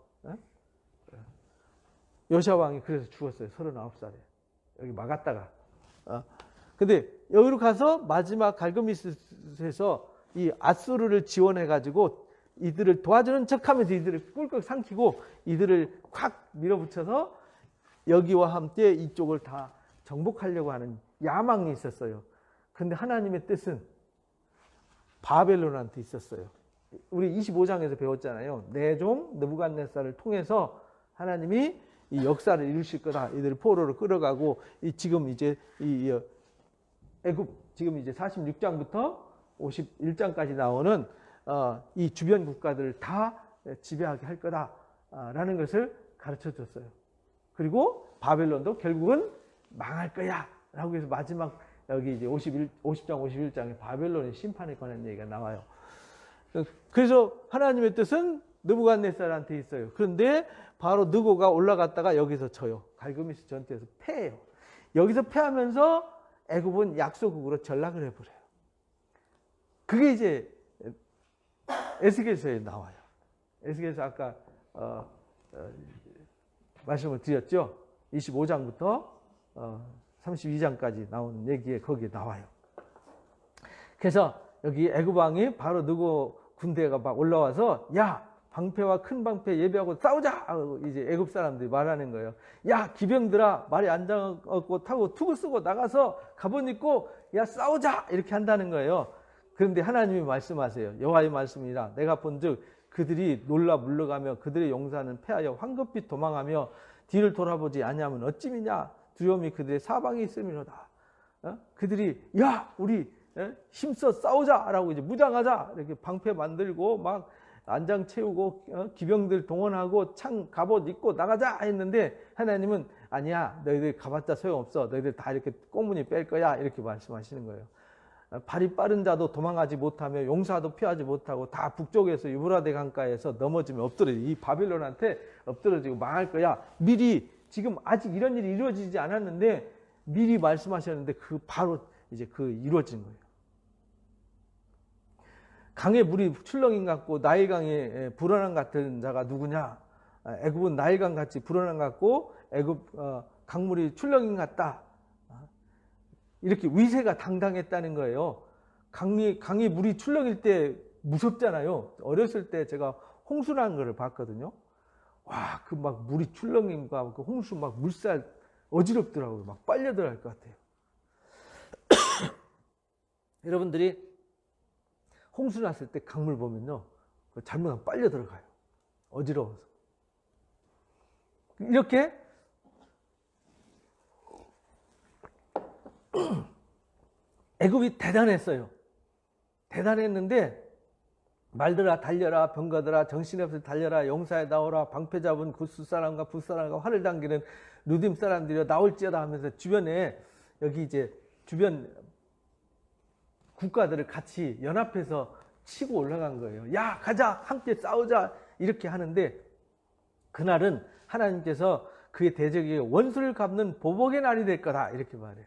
요시아 왕이 그래서 죽었어요. 39살에. 여기 막았다가. 근데 여기로 가서 마지막 갈그미스에서 이 아수르를 지원해가지고 이들을 도와주는 척하면서 이들을 꿀꺽 삼키고 이들을 확 밀어붙여서 여기와 함께 이쪽을 다 정복하려고 하는 야망이 있었어요. 근데 하나님의 뜻은 바벨론한테 있었어요. 우리 25장에서 배웠잖아요. 내 종 느부갓네살을 통해서 하나님이 이 역사를 이루실 거다. 이들을 포로로 끌어가고 지금 이제 애굽 지금 이제 46장부터 51장까지 나오는 이 주변 국가들을 다 지배하게 할 거다라는 것을 가르쳐 줬어요. 그리고 바벨론도 결국은 망할 거야라고 해서 마지막 여기 이제 50장 51장에 바벨론의 심판에 관한 얘기가 나와요. 그래서 하나님의 뜻은 느부갓네살한테 있어요. 그런데 바로 느고가 올라갔다가 여기서 져요. 갈그미스 전투에서 패해요. 여기서 패하면서 애굽은 약소국으로 전락을 해버려요. 그게 이제 에스겔서에 나와요. 에스겔서 아까 말씀을 드렸죠. 25장부터 32장까지 나오는 얘기에 거기에 나와요. 그래서 여기 애굽 왕이 바로 느고 군대가 막 올라와서 야 방패와 큰 방패 예비하고 싸우자 하고 이제 애굽 사람들이 말하는 거예요. 야 기병들아 말이 안 잡고 타고 투구 쓰고 나가서 갑옷 입고 야 싸우자 이렇게 한다는 거예요. 그런데 하나님이 말씀하세요. 여호와의 말씀이라 내가 본즉 그들이 놀라 물러가며 그들의 용사는 패하여 황급히 도망하며 뒤를 돌아보지 아니하면 어찌미냐 두려움이 그들의 사방에 있음이로다. 그들이 야 우리 힘써 싸우자라고 이제 무장하자 이렇게 방패 만들고 막 안장 채우고 기병들 동원하고 창 갑옷 입고 나가자 했는데 하나님은 아니야 너희들 가봤자 소용없어 너희들 다 이렇게 꽁무니 뺄 거야 이렇게 말씀하시는 거예요. 발이 빠른 자도 도망하지 못하며 용사도 피하지 못하고 다 북쪽에서 유브라데 강가에서 넘어지면 엎드러지 이 바빌론한테 엎드러지고 망할 거야. 미리 지금 아직 이런 일이 이루어지지 않았는데 미리 말씀하셨는데 그 바로 이제 그 이루어진 거예요. 강에 물이 출렁임 같고 나일강에 불어난 같은 자가 누구냐? 애굽은 나일강 같이 불어난 같고 애굽 강물이 출렁임 같다. 이렇게 위세가 당당했다는 거예요. 강이 물이 출렁일 때 무섭잖아요. 어렸을 때 제가 홍수라는 거를 봤거든요. 와, 그 막 물이 출렁임과 그 홍수 막 물살 어지럽더라고요. 막 빨려 들어갈 것 같아요. 여러분들이 홍수 났을 때 강물 보면요. 잘못하면 빨려 들어가요. 어지러워서. 이렇게 애굽이 대단했어요. 대단했는데 말들아 달려라 병거들아 정신없이 달려라 용사에 나오라 방패 잡은 굿수 사람과 붓사람과 활을 당기는 루딤 사람들이 나올지어다 하면서 주변에 여기 이제 주변 국가들을 같이 연합해서 치고 올라간 거예요. 야 가자 함께 싸우자 이렇게 하는데 그날은 하나님께서 그의 대적에게 원수를 갚는 보복의 날이 될 거다 이렇게 말해요.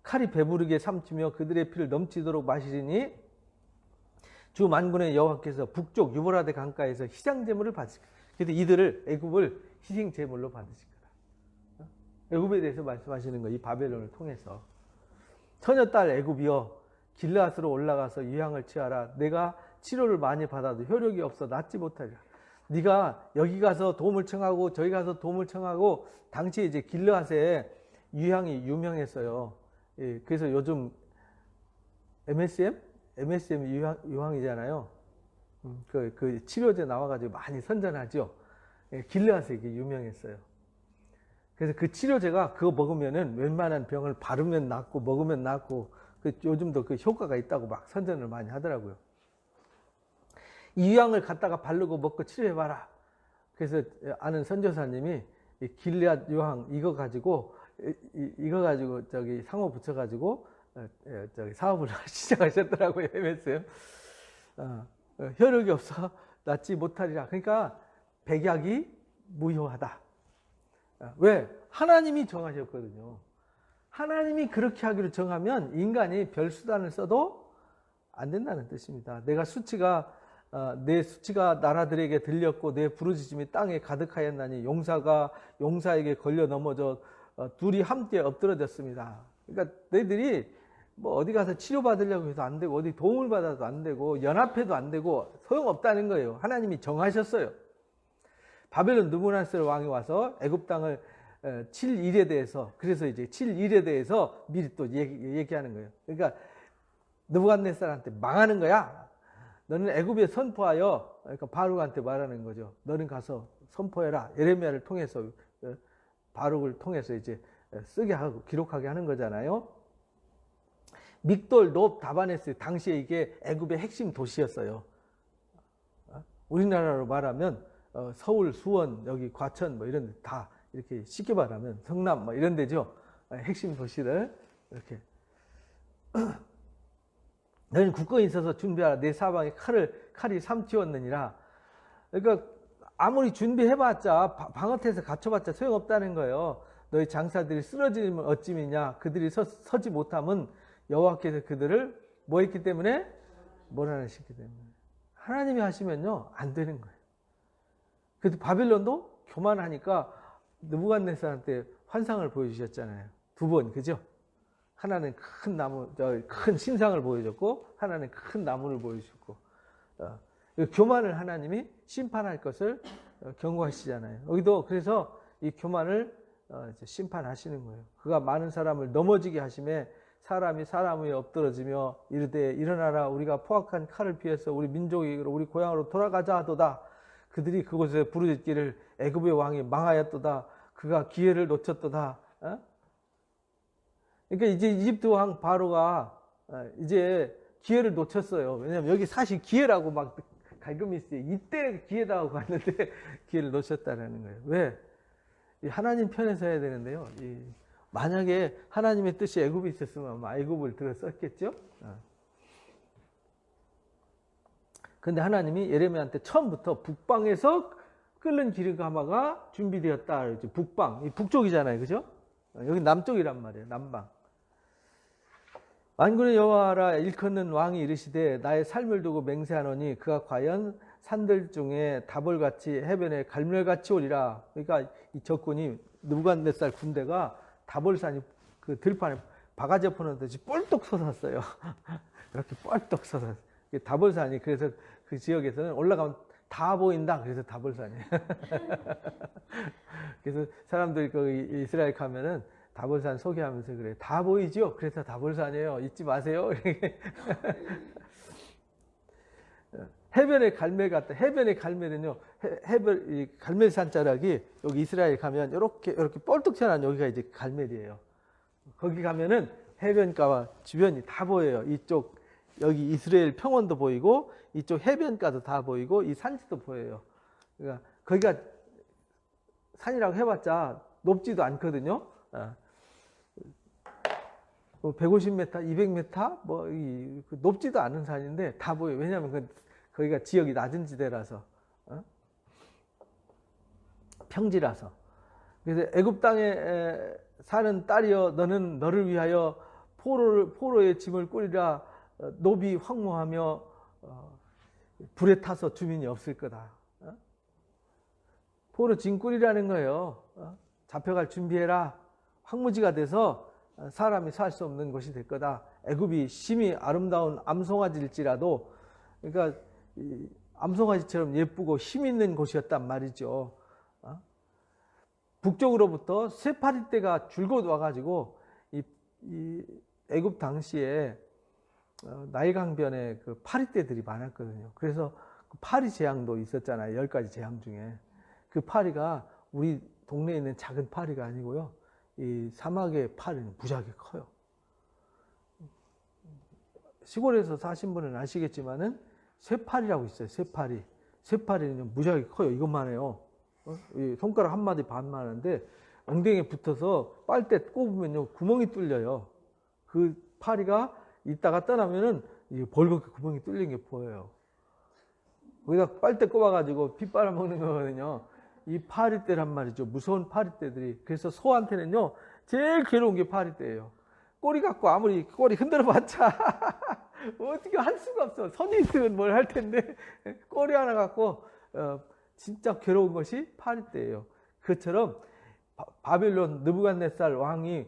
칼이 배부르게 삼키며 그들의 피를 넘치도록 마시리니 주 만군의 여호와께서 북쪽 유브라데 강가에서 희생제물을 받으실 거다. 그래서 이들을 애굽을 희생제물로 받으실 거다. 애굽에 대해서 말씀하시는 거예요. 이 바벨론을 통해서. 처녀딸 애굽이여 길르앗으로 올라가서 유향을 취하라. 내가 치료를 많이 받아도 효력이 없어 낫지 못하리라. 네가 여기 가서 도움을 청하고 저기 가서 도움을 청하고 당시에 이제 길르앗에 유향이 유명했어요. 예, 그래서 요즘 MSM 유황이잖아요. 그 치료제 나와가지고 많이 선전하죠. 예, 길르앗에 이게 유명했어요. 그래서 그 치료제가 그거 먹으면은 웬만한 병을 바르면 낫고 먹으면 낫고 요즘도 그 효과가 있다고 막 선전을 많이 하더라고요. 이 유황을 갖다가 바르고 먹고 치료해봐라. 그래서 아는 선교사님이 이 길르앗 유황 이거 가지고 저기 상호 붙여가지고 저기 사업을 시작하셨더라고요. MSM. 효력이 없어 낫지 못하리라. 그러니까 백약이 무효하다. 왜? 하나님이 정하셨거든요. 하나님이 그렇게 하기로 정하면 인간이 별 수단을 써도 안 된다는 뜻입니다. 내가 수치가 내 수치가 나라들에게 들렸고 내 부르짖음이 땅에 가득하였나니 용사에게 걸려 넘어져 둘이 함께 엎드러졌습니다. 그러니까 너희들이 뭐 어디 가서 치료받으려고 해도 안 되고 어디 도움을 받아도 안 되고 연합해도 안 되고 소용없다는 거예요. 하나님이 정하셨어요. 바벨론 느부갓네살 왕이 와서 애굽 땅을 7일에 대해서, 그래서 이제 7일에 대해서 미리 또 얘기하는 거예요. 그러니까 느부갓네살한테 망하는 거야. 너는 애굽에 선포하여, 그러니까 바룩한테 말하는 거죠. 너는 가서 선포해라. 예레미야를 통해서, 바룩을 통해서 이제 쓰게 하고 기록하게 하는 거잖아요. 믹돌, 놉, 다바네스, 당시에 이게 애굽의 핵심 도시였어요. 우리나라로 말하면 서울, 수원, 여기 과천 뭐 이런 데 다 이렇게 쉽게 말하면 성남 뭐 이런 데죠. 핵심 도시를 이렇게 너는 굳건히 있어서 준비하라. 내 사방에 칼이 삼치웠느니라. 그러니까 아무리 준비해봤자 방어태에서 갇혀봤자 소용없다는 거예요. 너희 장사들이 쓰러지면 어찌미냐. 그들이 서지 못하면 여호와께서 그들을 뭐 했기 때문에? 몰아내셨기 때문에. 하나님이 하시면요 안 되는 거예요. 그래도 바빌론도 교만하니까 느부갓네살한테 환상을 보여주셨잖아요. 두 번, 그죠? 하나는 큰 나무, 큰 신상을 보여줬고 하나는 큰 나무를 보여주고 교만을 하나님이 심판할 것을 경고하시잖아요. 여기도 그래서 이 교만을 심판하시는 거예요. 그가 많은 사람을 넘어지게 하심에 사람이 사람 위에 엎드러지며 이르되 일어나라 우리가 포악한 칼을 피해서 우리 민족이 우리 고향으로 돌아가자 하도다. 그들이 그곳에 부르짖기를 애굽의 왕이 망하였도다. 그가 기회를 놓쳤도다. 그러니까 이제 이집트 왕 바로가 이제 기회를 놓쳤어요. 왜냐하면 여기 사실 기회라고 막 갈굼이 있어요. 이때 기회다 하고 갔는데 기회를 놓쳤다는 거예요. 왜? 하나님 편에서 해야 되는데요. 만약에 하나님의 뜻이 애굽이 있었으면 아마 애굽을 들어 썼겠죠. 그런데 하나님이 예레미야한테 처음부터 북방에서 끓는 기름가마가 준비되었다. 북방, 이 북쪽이잖아요, 그죠? 여기 남쪽이란 말이에요, 남방. 만군의 여호와라 일컫는 왕이 이르시되 나의 삶을 두고 맹세하노니 그가 과연 산들 중에 다볼같이 해변에 갈멜같이 오리라. 그러니까 이 적군이 느부갓네살 군대가 다볼산이 그 들판에 바가지 엎어놓은 듯이 뻘떡 솟았어요. 이렇게 뻘떡 솟았어요. 다볼산이 그래서 그 지역에서는 올라가면 다 보인다. 그래서 다볼산이에요. 그래서 사람들이 그 이스라엘 가면은 다볼산 소개하면서 그래. 다 보이죠? 그래서 다볼산이에요. 잊지 마세요. 해변의 갈멜 같다. 해변의 갈멜은요, 이 갈멜산 자락이 여기 이스라엘 가면 이렇게 뻘떡 튀어나온 여기가 이제 갈멜이에요. 거기 가면은 해변가와 주변이 다 보여요. 이쪽, 여기 이스라엘 평원도 보이고, 이쪽 해변가도 다 보이고, 이 산지도 보여요. 그러니까 거기가 산이라고 해봤자 높지도 않거든요. 150m, 200m, 뭐, 높지도 않은 산인데 다 보여요. 왜냐하면 거기가 지역이 낮은 지대라서, 평지라서. 그래서 애굽 땅에 사는 딸이여, 너는 너를 위하여 포로의 짐을 꾸리라. 노비 황무하며 불에 타서 주민이 없을 거다. 포로 짐 꾸리라는 거예요. 잡혀갈 준비해라. 황무지가 돼서 사람이 살 수 없는 곳이 될 거다. 애굽이 심히 아름다운 암송아지일지라도, 그러니까 암송아지처럼 예쁘고 힘 있는 곳이었단 말이죠. 북쪽으로부터 쇠파리떼가 줄곧 와가지고 이 애굽 당시에 나일강변에 그 파리떼들이 많았거든요. 그래서 그 파리 재앙도 있었잖아요. 10가지 재앙 중에. 그 파리가 우리 동네에 있는 작은 파리가 아니고요. 이 사막의 파리는 무지하게 커요. 시골에서 사신 분은 아시겠지만은 쇠파리라고 있어요. 쇠파리. 쇠파리는 무지하게 커요. 이것만 해요. 손가락 한 마디 반만 하는데 엉덩이에 붙어서 빨대 꼽으면요 구멍이 뚫려요. 그 파리가 이따가 떠나면은 벌겋게 구멍이 뚫린 게 보여요. 거기다 빨대 꼽아가지고 피 빨아먹는 거거든요. 이 파리떼란 말이죠. 무서운 파리떼들이. 그래서 소한테는요 제일 괴로운 게 파리떼예요. 꼬리 갖고 아무리 꼬리 흔들어 봤자 어떻게 할 수가 없어. 선이 있으면 뭘 할 텐데 꼬리 하나 갖고 진짜 괴로운 것이 파리떼예요. 그처럼 바벨론 느부갓네살 왕이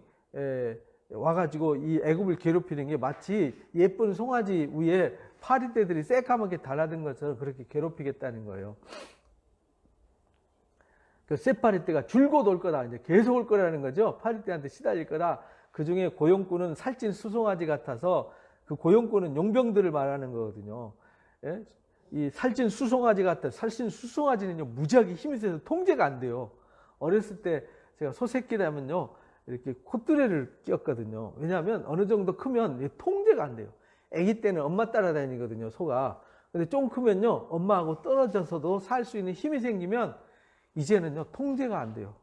와가지고 이 애굽을 괴롭히는 게 마치 예쁜 송아지 위에 파리떼들이 새까맣게 달아든 것처럼 그렇게 괴롭히겠다는 거예요. 그 새파리떼가 줄곧 올 거다. 이제 계속 올 거라는 거죠. 파리떼한테 시달릴 거다. 그 중에 고용꾼은 살찐 수송아지 같아서 그 고용꾼은 용병들을 말하는 거거든요. 예? 이 살찐 수송아지 같아. 살찐 수송아지는요, 무지하게 힘이 세서 통제가 안 돼요. 어렸을 때 제가 소새끼라면요, 이렇게 콧뚜레를 끼었거든요. 왜냐하면 어느 정도 크면 통제가 안 돼요. 아기 때는 엄마 따라다니거든요, 소가. 근데 좀 크면요, 엄마하고 떨어져서도 살 수 있는 힘이 생기면 이제는요, 통제가 안 돼요.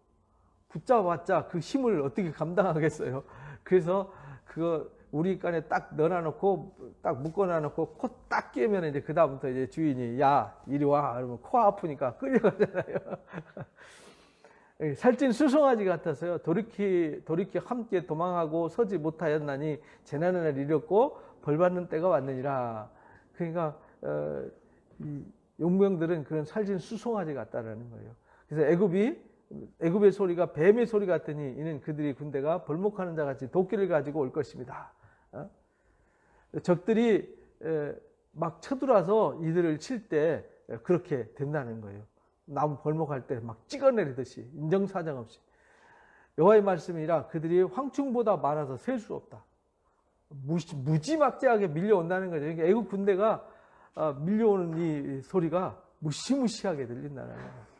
붙잡았자 그 힘을 어떻게 감당하겠어요. 그래서 그거 우리 간에 딱 넣어놓고 딱 묶어놔놓고 코 딱 끼면 이제 그다음부터 이제 주인이 야 이리 와 그러면 코 아프니까 끌려가잖아요. 살찐 수송아지 같아서요. 돌이키 함께 도망하고 서지 못하였나니 재난의 날 이르렀고 벌받는 때가 왔느니라. 그러니까 이 용병들은 그런 살찐 수송아지 같다라는 거예요. 그래서 애굽의 소리가 뱀의 소리 같으니 이는 그들의 군대가 벌목하는 자 같이 도끼를 가지고 올 것입니다. 적들이 막 쳐들어와서 이들을 칠 때 그렇게 된다는 거예요. 나무 벌목할 때 막 찍어내리듯이 인정사정 없이. 여호와의 말씀이라 그들이 황충보다 많아서 셀 수 없다. 무지막지하게 밀려온다는 거죠. 그러니까 애국 군대가 밀려오는 이 소리가 무시무시하게 들린다는 거예요.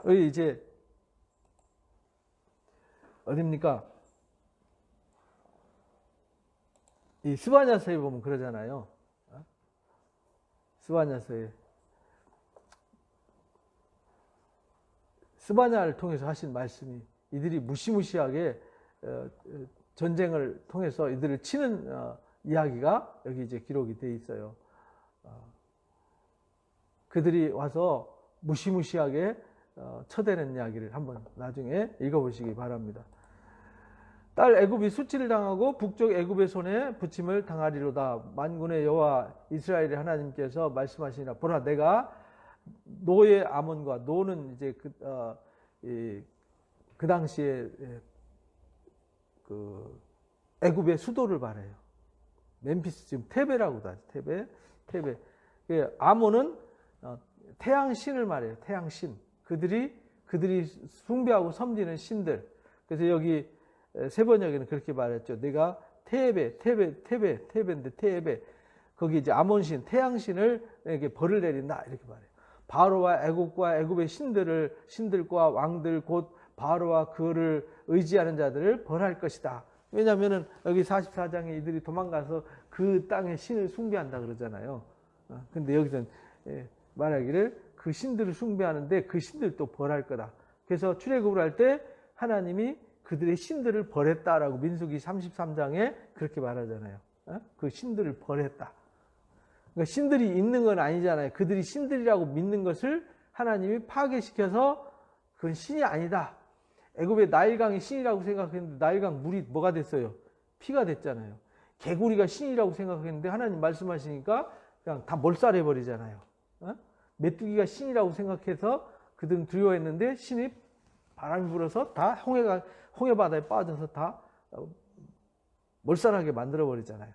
여기 이제 어딥니까? 이 스바냐서에 보면 그러잖아요. 스바냐서에 스바냐를 통해서 하신 말씀이 이들이 무시무시하게 전쟁을 통해서 이들을 치는 이야기가 여기 이제 기록이 되어 있어요. 그들이 와서 무시무시하게 쳐대는 이야기를 한번 나중에 읽어보시기 바랍니다. 딸 애굽이 수치를 당하고 북쪽 애굽의 손에 부침을 당하리로다. 만군의 여호와 이스라엘의 하나님께서 말씀하시니라. 보라, 내가 노의 아몬과 노는 이제 그 당시에 그 애굽의 수도를 말해요. 멤피스 지금 테베라고도 하죠. 테베. 아몬은 태양신을 말해요. 태양신. 그들이 숭배하고 섬기는 신들. 그래서 여기 세 번역에는 그렇게 말했죠. 내가 테베인데 테베. 거기 이제 아몬신, 태양신을 에게 벌을 내린다. 이렇게 말해요. 바로와 애굽과 애굽의 신들과 왕들 곧 바로와 그를 의지하는 자들을 벌할 것이다. 왜냐하면은 여기 44장에 이들이 도망가서 그 땅의 신을 숭배한다 그러잖아요. 근데 여기서는 말하기를 그 신들을 숭배하는데 그 신들도 벌할 거다. 그래서 출애굽을 할 때 하나님이 그들의 신들을 벌했다라고 민수기 33장에 그렇게 말하잖아요. 그 신들을 벌했다. 그러니까 신들이 있는 건 아니잖아요. 그들이 신들이라고 믿는 것을 하나님이 파괴시켜서 그건 신이 아니다. 애굽의 나일강이 신이라고 생각했는데 나일강 물이 뭐가 됐어요? 피가 됐잖아요. 개구리가 신이라고 생각했는데 하나님 말씀하시니까 그냥 다 몰살해버리잖아요. 메뚜기가 신이라고 생각해서 그들은 두려워했는데 신이 바람이 불어서 다 홍해바다에 빠져서 다 몰살하게 만들어버리잖아요.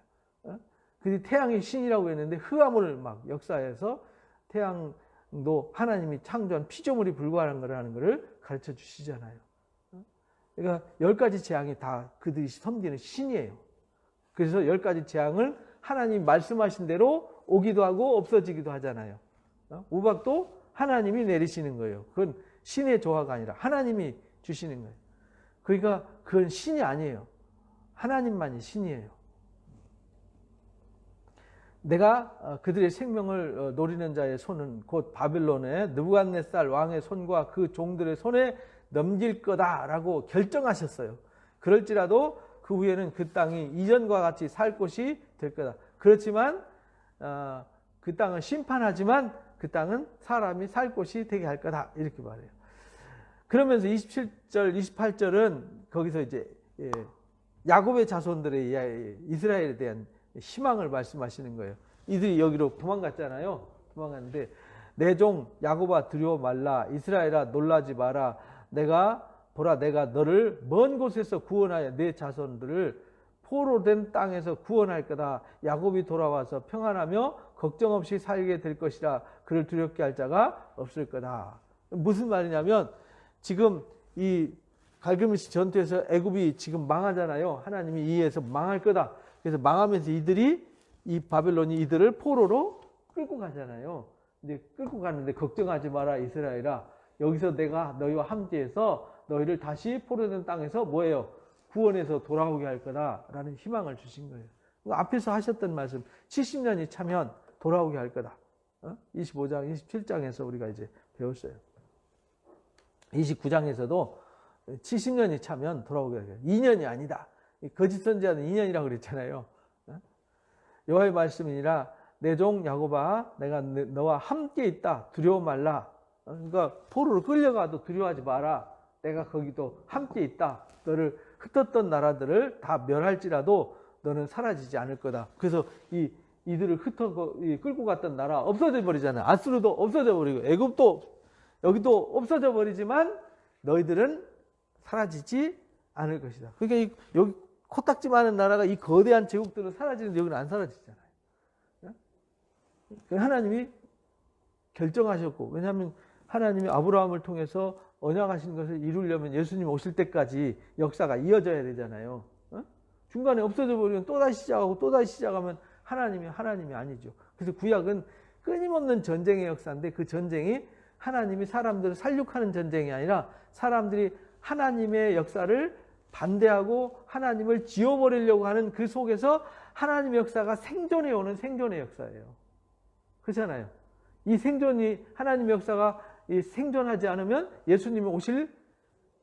그들이 태양이 신이라고 했는데 흑암을 막 역사해서 태양도 하나님이 창조한 피조물이 불과한 거라는 것을 가르쳐 주시잖아요. 그러니까 10가지 재앙이 다 그들이 섬기는 신이에요. 그래서 10가지 재앙을 하나님 말씀하신 대로 오기도 하고 없어지기도 하잖아요. 우박도 하나님이 내리시는 거예요. 그건 신의 조화가 아니라 하나님이 주시는 거예요. 그러니까 그건 신이 아니에요. 하나님만이 신이에요. 내가 그들의 생명을 노리는 자의 손은 곧 바벨론의 느부갓네살 왕의 손과 그 종들의 손에 넘길 거다라고 결정하셨어요. 그럴지라도 그 후에는 그 땅이 이전과 같이 살 곳이 될 거다. 그렇지만 그 땅은 심판하지만 그 땅은 사람이 살 곳이 되게 할 거다. 이렇게 말해요. 그러면서 27절, 28절은 거기서 이제 야곱의 자손들의 이스라엘에 대한 희망을 말씀하시는 거예요. 이들이 여기로 도망갔잖아요. 도망갔는데 내 종 야곱아 두려워 말라. 이스라엘아 놀라지 마라. 보라 내가 너를 먼 곳에서 구원하여 내 자손들을 포로된 땅에서 구원할 거다. 야곱이 돌아와서 평안하며 걱정 없이 살게 될 것이라. 그를 두렵게 할 자가 없을 거다. 무슨 말이냐면 지금 이 갈그미스 전투에서 애굽이 지금 망하잖아요. 하나님이 이해해서 망할 거다. 그래서 망하면서 이 바벨론이 이들을 포로로 끌고 가잖아요. 근데 끌고 가는데 걱정하지 마라 이스라엘아. 여기서 내가 너희와 함께해서 너희를 다시 포로된 땅에서 뭐예요? 구원해서 돌아오게 할 거다라는 희망을 주신 거예요. 앞에서 하셨던 말씀 70년이 차면 돌아오게 할 거다. 25장, 27장에서 우리가 이제 배웠어요. 29장에서도 70년이 차면 돌아오게 할 거다. 2년이 아니다. 거짓 선지자는 2년이라고 그랬잖아요. 여호와의 말씀이니라 내 종 야곱아 내가 너와 함께 있다. 두려워 말라. 그러니까 포로로 끌려가도 두려워하지 마라. 내가 거기도 함께 있다. 너를 흩었던 나라들을 다 멸할지라도 너는 사라지지 않을 거다. 그래서 이들을 끌고 갔던 나라 없어져 버리잖아요. 아수르도 없어져 버리고 애굽도 여기도 없어져 버리지만 너희들은 사라지지 않을 것이다. 그러니까 여기 코딱지 많은 나라가 이 거대한 제국들은 사라지는데 여기는 안 사라지잖아요. 하나님이 결정하셨고, 왜냐하면 하나님이 아브라함을 통해서 언약하신 것을 이루려면 예수님 오실 때까지 역사가 이어져야 되잖아요. 중간에 없어져 버리면 또다시 시작하고 또다시 시작하면 하나님이 아니죠. 그래서 구약은 끊임없는 전쟁의 역사인데 그 전쟁이 하나님이 사람들을 살육하는 전쟁이 아니라 사람들이 하나님의 역사를 반대하고 하나님을 지워버리려고 하는 그 속에서 하나님의 역사가 생존해 오는 생존의 역사예요. 그렇잖아요. 이 생존이 하나님의 역사가 생존하지 않으면 예수님이 오실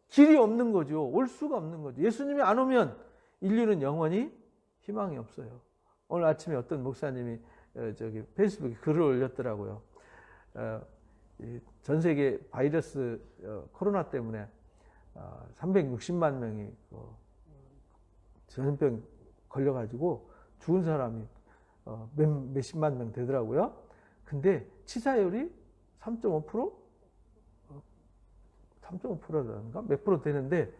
길이 없는 거죠. 올 수가 없는 거죠. 예수님이 안 오면 인류는 영원히 희망이 없어요. 오늘 아침에 어떤 목사님이 페이스북에 글을 올렸더라고요. 전 세계 바이러스 코로나 때문에 360만 명이 전염병 걸려가지고 죽은 사람이 몇십만 명 되더라고요. 근데 치사율이 3.5%? 3.5%라든가 몇 프로 되는데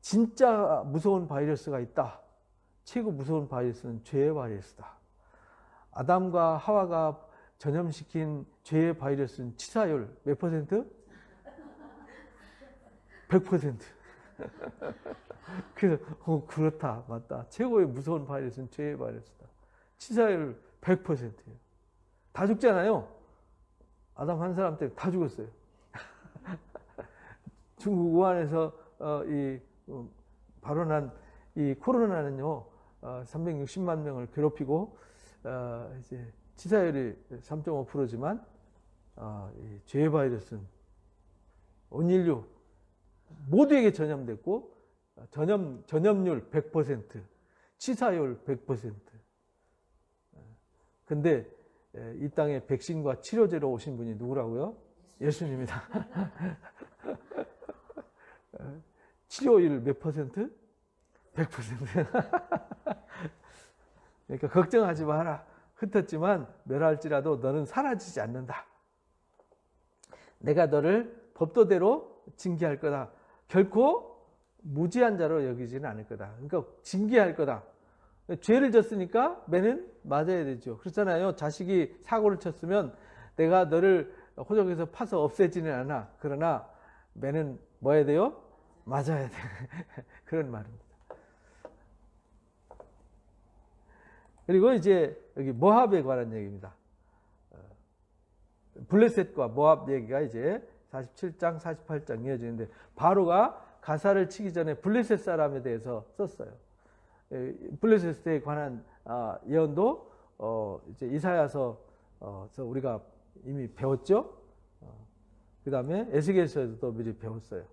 진짜 무서운 바이러스가 있다. 최고 무서운 바이러스는 죄의 바이러스다. 아담과 하와가 전염시킨 죄의 바이러스는 치사율 몇 퍼센트? 100%. 그래서 그렇다. 맞다. 최고의 무서운 바이러스는 죄의 바이러스다. 치사율 100%예요. 다 죽잖아요. 아담 한 사람 때문에 다 죽었어요. 중국 우한에서 발원한 이 코로나는요, 360만 명을 괴롭히고 이제 치사율이 3.5%지만 이 죄의 바이러스는 온 인류 모두에게 전염됐고 전염률 100%, 치사율 100%. 근데 이 땅에 백신과 치료제로 오신 분이 누구라고요? 예수님입니다. 치료율 몇 퍼센트? 100%. 그러니까 걱정하지 마라. 흩었지만 멸할지라도 너는 사라지지 않는다. 내가 너를 법도대로 징계할 거다. 결코 무지한 자로 여기지는 않을 거다. 그러니까 징계할 거다. 죄를 졌으니까 매는 맞아야 되죠. 그렇잖아요. 자식이 사고를 쳤으면 내가 너를 호적에서 파서 없애지는 않아. 그러나 매는 뭐 해야 돼요? 맞아야 돼. 그런 말입니다. 그리고 이제 여기 모압에 관한 얘기입니다. 블레셋과 모압 얘기가 이제 47장, 48장 이어지는데 바로가 가사를 치기 전에 블레셋 사람에 대해서 썼어요. 블레셋에 관한 예언도 이제 이사야서 우리가 이미 배웠죠. 그 다음에 에스겔서에서도 미리 배웠어요.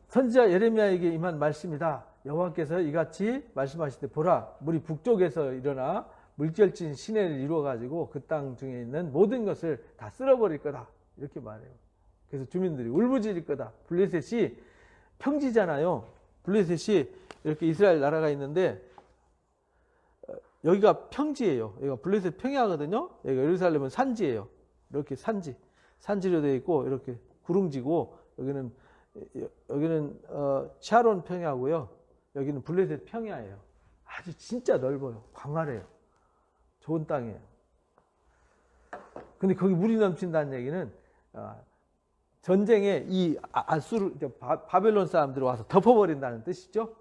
선지자 예레미야에게 임한 말씀이다. 여호와께서 이같이 말씀하실 때 보라 물이 북쪽에서 일어나 물결친 시내를 이루어 가지고 그 땅 중에 있는 모든 것을 다 쓸어버릴 거다. 이렇게 말해요. 그래서 주민들이 울부짖을 거다. 블레셋이 평지잖아요. 블레셋이 이렇게 이스라엘 나라가 있는데 여기가 평지예요. 여기가 블레셋 평야거든요. 여기가 예루살렘은 산지예요. 이렇게 산지로 되어 있고 이렇게 구릉지고 여기는 샤론 평야고요. 여기는 블레셋 평야예요. 아주 진짜 넓어요. 광활해요. 좋은 땅이에요. 근데 거기 물이 넘친다는 얘기는 전쟁에 이 바벨론 사람들이 와서 덮어버린다는 뜻이죠.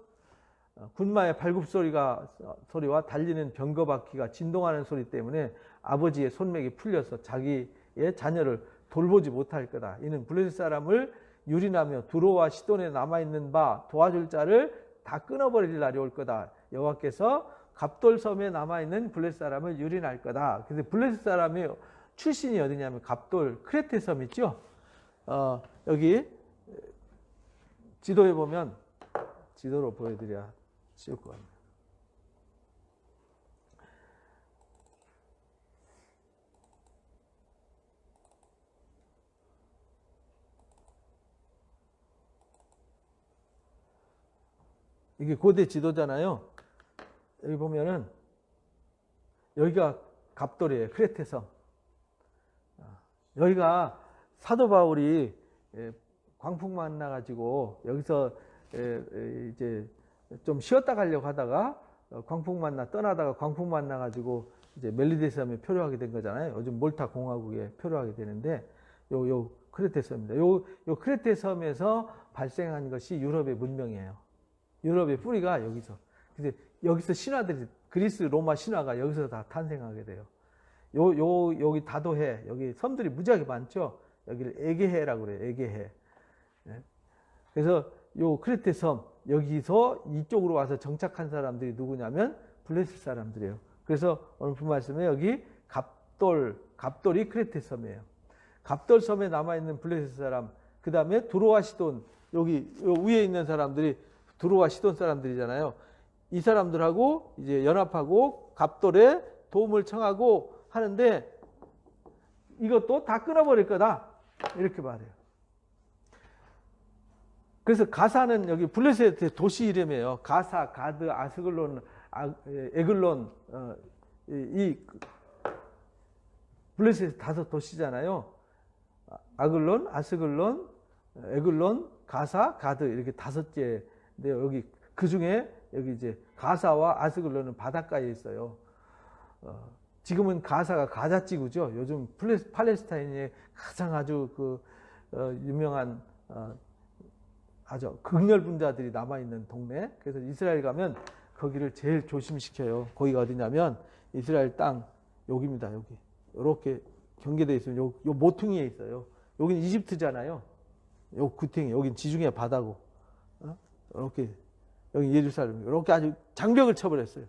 군마의 발굽 소리와 달리는 병거바퀴가 진동하는 소리 때문에 아버지의 손맥이 풀려서 자기의 자녀를 돌보지 못할 거다. 이는 블레셋 사람을 유린하며 두로와 시돈에 남아있는 바 도와줄 자를 다 끊어버릴 날이 올 거다. 여호와께서 갑돌섬에 남아있는 블레셋 사람을 유린할 거다. 그래서 블레셋 사람이 출신이 어디냐면 갑돌 크레테 섬 있죠. 여기 지도에 보면 지도로 보여드려야 쉬울 것 같네요. 이게 고대 지도잖아요. 여기 보면은 여기가 갑돌이에요. 크레테 섬. 여기가 사도 바울이 광풍 만나가지고 여기서 이제 좀 쉬었다 가려고 하다가 광풍 만나 떠나다가 광풍 만나가지고 이제 멜리데 섬에 표류하게 된 거잖아요. 요즘 몰타 공화국에 표류하게 되는데 요 크레테 섬입니다. 요 크레테 섬에서 발생한 것이 유럽의 문명이에요. 유럽의 뿌리가 여기서. 근데 여기서 신화들이 그리스 로마 신화가 여기서 다 탄생하게 돼요. 여기 다도해 여기 섬들이 무지하게 많죠. 여기를 에게해라고 그래요. 에게해. 그래서 요 크레테 섬 여기서 이쪽으로 와서 정착한 사람들이 누구냐면 블레셋 사람들이에요. 그래서 오늘 본 말씀에 여기 갑돌이 크레테 섬이에요. 갑돌 섬에 남아 있는 블레셋 사람, 그 다음에 두로와 시돈 여기 위에 있는 사람들이 두로와 시돈 사람들이잖아요. 이 사람들하고 이제 연합하고 갑돌에 도움을 청하고 하는데 이것도 다 끊어버릴 거다. 이렇게 말해요. 그래서 가사는 여기 블레셋의 도시 이름이에요. 가사, 가드, 아스글론, 에글론, 이 블레셋 5도시잖아요. 아글론, 아스글론, 에글론, 가사, 가드 이렇게 5개인데요. 여기 그 중에 여기 이제 가사와 아스글론은 바닷가에 있어요. 지금은 가사가 가자지구죠. 요즘 팔레스타인의 가장 아주 유명한 아주 극렬분자들이 남아있는 동네. 그래서 이스라엘 가면 거기를 제일 조심시켜요. 거기가 어디냐면 이스라엘 땅 여기입니다. 여기 이렇게 경계되어 있으면 요 모퉁이에 있어요. 여기는 이집트잖아요. 요 구탱이 여긴 지중해 바다고. 이렇게 여기 예루살렘 이렇게 아주 장벽을 쳐버렸어요.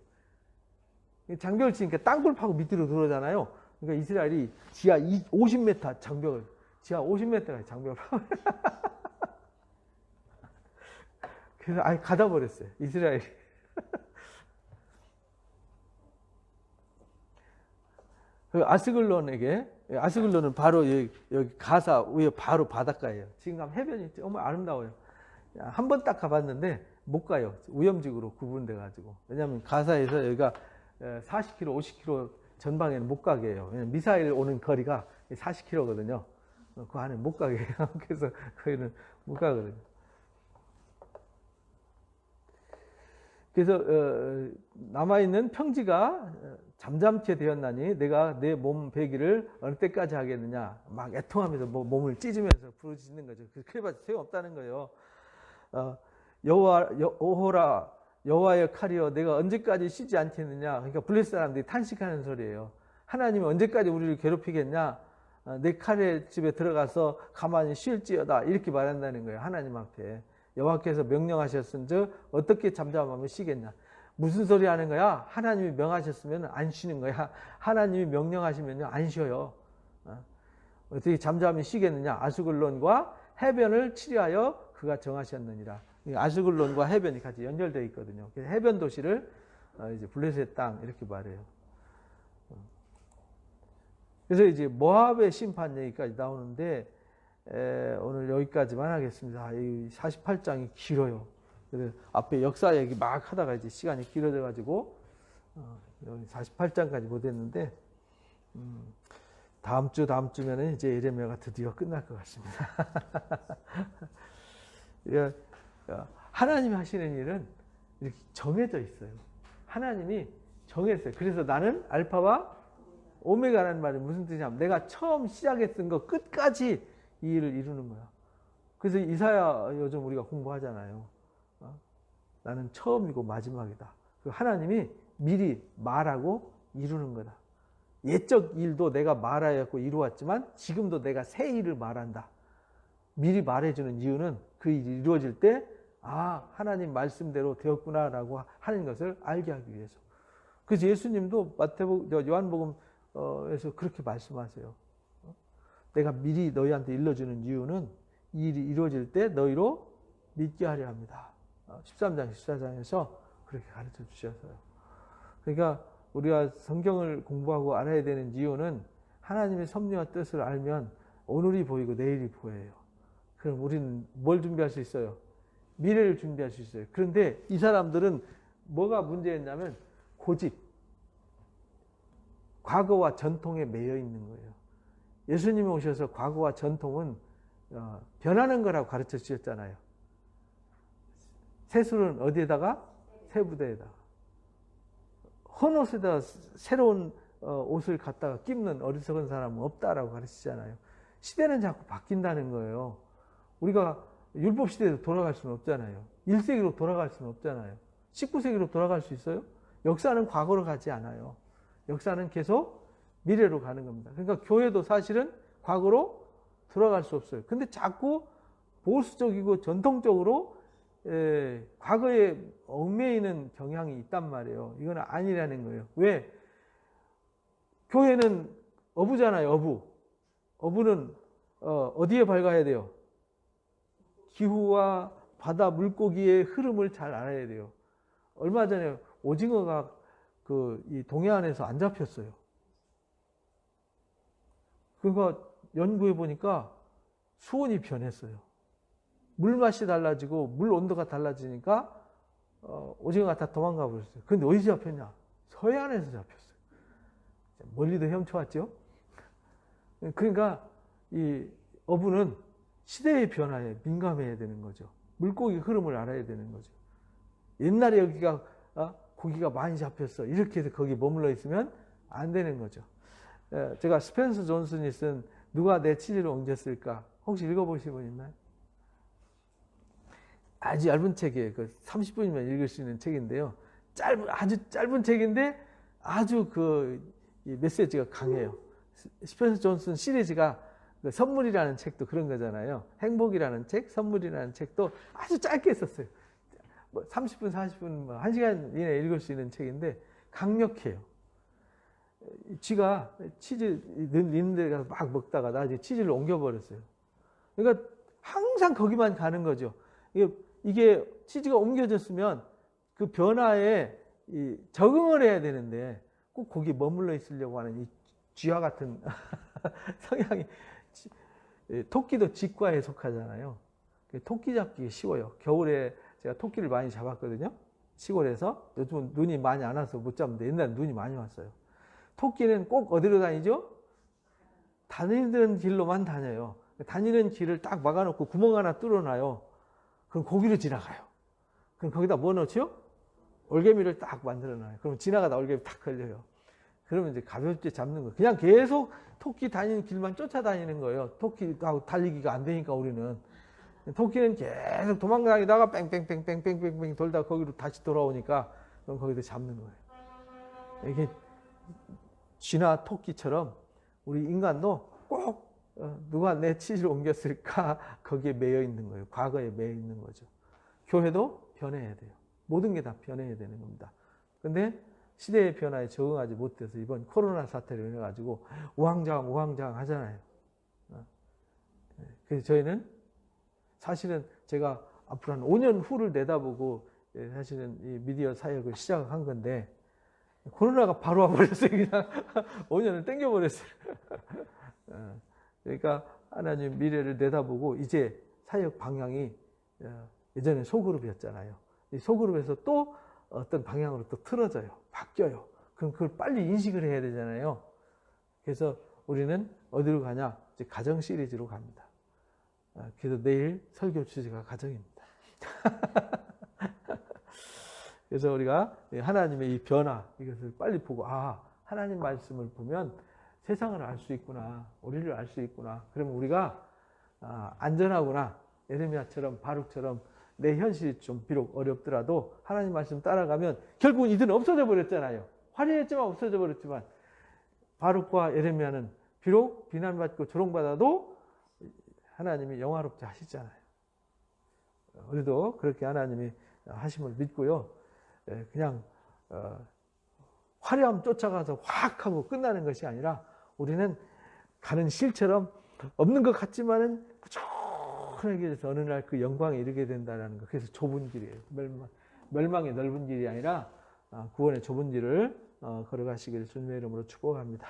장벽을 치니까 땅굴 파고 밑으로 들어오잖아요. 그러니까 이스라엘이 지하 50m 장벽을 지하 50m까지 장벽을 파고 그래서 아예 가다버렸어요. 이스라엘이. 아스글론은 바로 여기 가사 위에 바로 바닷가예요. 지금 가면 해변이 정말 아름다워요. 한 번 딱 가봤는데 못 가요. 위험지구로 구분돼 가지고. 왜냐하면 가사에서 여기가 40km, 50km 전방에는 못 가게 해요. 왜냐면 미사일 오는 거리가 40km거든요. 그 안에 못 가게 해요. 그래서 거기는 못 가거든요. 그래서 남아있는 평지가 잠잠케 되었나니 내가 내 몸 배기를 어느 때까지 하겠느냐. 막 애통하면서 몸을 찢으면서 부르짖는 거죠. 그래봤자 소용없다는 거예요. 여호와의 칼이여 내가 언제까지 쉬지 않겠느냐. 그러니까 블레셋 사람들이 탄식하는 소리예요. 하나님이 언제까지 우리를 괴롭히겠냐. 내 칼의 집에 들어가서 가만히 쉴지어다. 이렇게 말한다는 거예요. 하나님 앞에. 여호와께서 명령하셨은즉 어떻게 잠잠하면 쉬겠냐. 무슨 소리 하는 거야? 하나님이 명하셨으면 안 쉬는 거야. 하나님이 명령하시면 안 쉬어요. 어떻게 잠잠하면 쉬겠느냐. 아스글론과 해변을 치리하여 그가 정하셨느니라. 아스글론과 해변이 같이 연결되어 있거든요. 해변 도시를 이제 블레셋 땅 이렇게 말해요. 그래서 이제 모압의 심판 얘기까지 나오는데 오늘 여기까지만 하겠습니다. 이 48장이 길어요. 그래서 앞에 역사 얘기 막 하다가 이제 시간이 길어져 가지고 여기 48장까지 못했는데 다음 주면은 이제 예레미야가 드디어 끝날 것 같습니다. 하나님이 하시는 일은 이렇게 정해져 있어요. 하나님이 정했어요. 그래서 나는 알파와 오메가라는 말이 무슨 뜻이냐면 내가 처음 시작했던 거 끝까지 이 일을 이루는 거야. 그래서 이사야 요즘 우리가 공부하잖아요. 나는 처음이고 마지막이다. 하나님이 미리 말하고 이루는 거다. 옛적 일도 내가 말하였고 이루었지만 지금도 내가 새 일을 말한다. 미리 말해주는 이유는 그 일이 이루어질 때 하나님 말씀대로 되었구나라고 하는 것을 알게 하기 위해서. 그래서 예수님도 요한복음에서 그렇게 말씀하세요. 내가 미리 너희한테 일러주는 이유는 이 일이 이루어질 때 너희로 믿게 하려 합니다. 13장, 14장에서 그렇게 가르쳐 주셔서요. 그러니까 우리가 성경을 공부하고 알아야 되는 이유는 하나님의 섭리와 뜻을 알면 오늘이 보이고 내일이 보여요. 그럼 우리는 뭘 준비할 수 있어요? 미래를 준비할 수 있어요. 그런데 이 사람들은 뭐가 문제였냐면 고집, 과거와 전통에 매여 있는 거예요. 예수님이 오셔서 과거와 전통은 변하는 거라고 가르쳐 주셨잖아요. 세술은 어디에다가? 세부대에다가. 헌 옷에다가 새로운 옷을 갖다가 깁는 어리석은 사람은 없다라고 가르치잖아요. 시대는 자꾸 바뀐다는 거예요. 우리가 율법 시대로 돌아갈 수는 없잖아요. 1세기로 돌아갈 수는 없잖아요. 19세기로 돌아갈 수 있어요? 역사는 과거로 가지 않아요. 역사는 계속 미래로 가는 겁니다. 그러니까 교회도 사실은 과거로 돌아갈 수 없어요. 근데 자꾸 보수적이고 전통적으로 과거에 얽매이는 경향이 있단 말이에요. 이건 아니라는 거예요. 왜? 교회는 어부잖아요. 어부는 어디에 밝아야 돼요? 기후와 바다 물고기의 흐름을 잘 알아야 돼요. 얼마 전에 오징어가 이 동해안에서 안 잡혔어요. 그러니까 연구해 보니까 수온이 변했어요. 물맛이 달라지고 물 온도가 달라지니까 오징어가 다 도망가 버렸어요. 근데 어디서 잡혔냐? 서해안에서 잡혔어요. 멀리도 헤엄쳐왔죠. 그러니까 이 어부는 시대의 변화에 민감해야 되는 거죠. 물고기 흐름을 알아야 되는 거죠. 옛날에 여기가 고기가 많이 잡혔어. 이렇게 해서 거기 머물러 있으면 안 되는 거죠. 제가 스펜서 존슨이 쓴 누가 내 치질을 옮겼을까? 혹시 읽어보신 분 있나요? 아주 얇은 책이에요. 30분이면 읽을 수 있는 책인데요. 아주 짧은 책인데 아주 이 메시지가 강해요. 스펜서 존슨 시리즈가 선물이라는 책도 그런 거잖아요. 행복이라는 책, 선물이라는 책도 아주 짧게 썼어요. 30분, 40분, 1시간 이내에 읽을 수 있는 책인데 강력해요. 쥐가 치즈 있는 데 가서 막 먹다가 나중에 치즈를 옮겨버렸어요. 그러니까 항상 거기만 가는 거죠. 이게 치즈가 옮겨졌으면 그 변화에 적응을 해야 되는데 꼭 거기 머물러 있으려고 하는 이 쥐와 같은 성향이. 토끼도 쥐과에 속하잖아요. 토끼 잡기 쉬워요. 겨울에 제가 토끼를 많이 잡았거든요. 시골에서. 요즘은 눈이 많이 안 와서 못 잡는데 옛날에 눈이 많이 왔어요. 토끼는 꼭 어디로 다니죠? 다니는 길로만 다녀요. 다니는 길을 딱 막아놓고 구멍 하나 뚫어놔요. 그럼 거기로 지나가요. 그럼 거기다 뭐 넣죠? 올개미를 딱 만들어놔요. 그럼 지나가다 올개미 딱 걸려요. 그러면 이제 가볍게 잡는 거예요. 그냥 계속 토끼 다니는 길만 쫓아다니는 거예요. 토끼하고 달리기가 안 되니까 우리는. 토끼는 계속 도망다니다가 뺑뺑뺑뺑뺑뺑뺑 돌다가 거기로 다시 돌아오니까 그럼 거기서 잡는 거예요. 이게 쥐나 토끼처럼 우리 인간도 꼭 누가 내 치질을 옮겼을까 거기에 매여 있는 거예요. 과거에 매여 있는 거죠. 교회도 변해야 돼요. 모든 게 다 변해야 되는 겁니다. 근데 시대의 변화에 적응하지 못해서 이번 코로나 사태로 인해 가지고 우왕좌왕 하잖아요. 그래서 저희는 사실은 제가 앞으로 한 5년 후를 내다보고 사실은 이 미디어 사역을 시작한 건데 코로나가 바로 와버렸어요. 그냥 5년을 땡겨버렸어요. 그러니까 하나님 미래를 내다보고 이제 사역 방향이 예전에 소그룹이었잖아요. 이 소그룹에서 또 어떤 방향으로 또 틀어져요. 바뀌어요. 그럼 그걸 빨리 인식을 해야 되잖아요. 그래서 우리는 어디로 가냐? 이제 가정 시리즈로 갑니다. 그래서 내일 설교 주제가 가정입니다. 그래서 우리가 하나님의 이 변화, 이것을 빨리 보고, 하나님 말씀을 보면 세상을 알 수 있구나, 우리를 알 수 있구나. 그러면 우리가 안전하구나. 예레미야처럼, 바룩처럼 내 현실이 좀 비록 어렵더라도 하나님 말씀 따라가면 결국은 이들은 없어져 버렸잖아요. 화려했지만 없어져 버렸지만, 바룩과 예레미야는 비록 비난받고 조롱받아도 하나님이 영화롭게 하시잖아요. 우리도 그렇게 하나님이 하심을 믿고요. 그냥 화려함 쫓아가서 확 하고 끝나는 것이 아니라 우리는 가는 실처럼 없는 것 같지만은 꾸준하게 해서 어느 날 그 영광에 이르게 된다는 것. 그래서 좁은 길이에요. 멸망의 넓은 길이 아니라 구원의 좁은 길을 걸어가시기를 주님의 이름으로 축복합니다.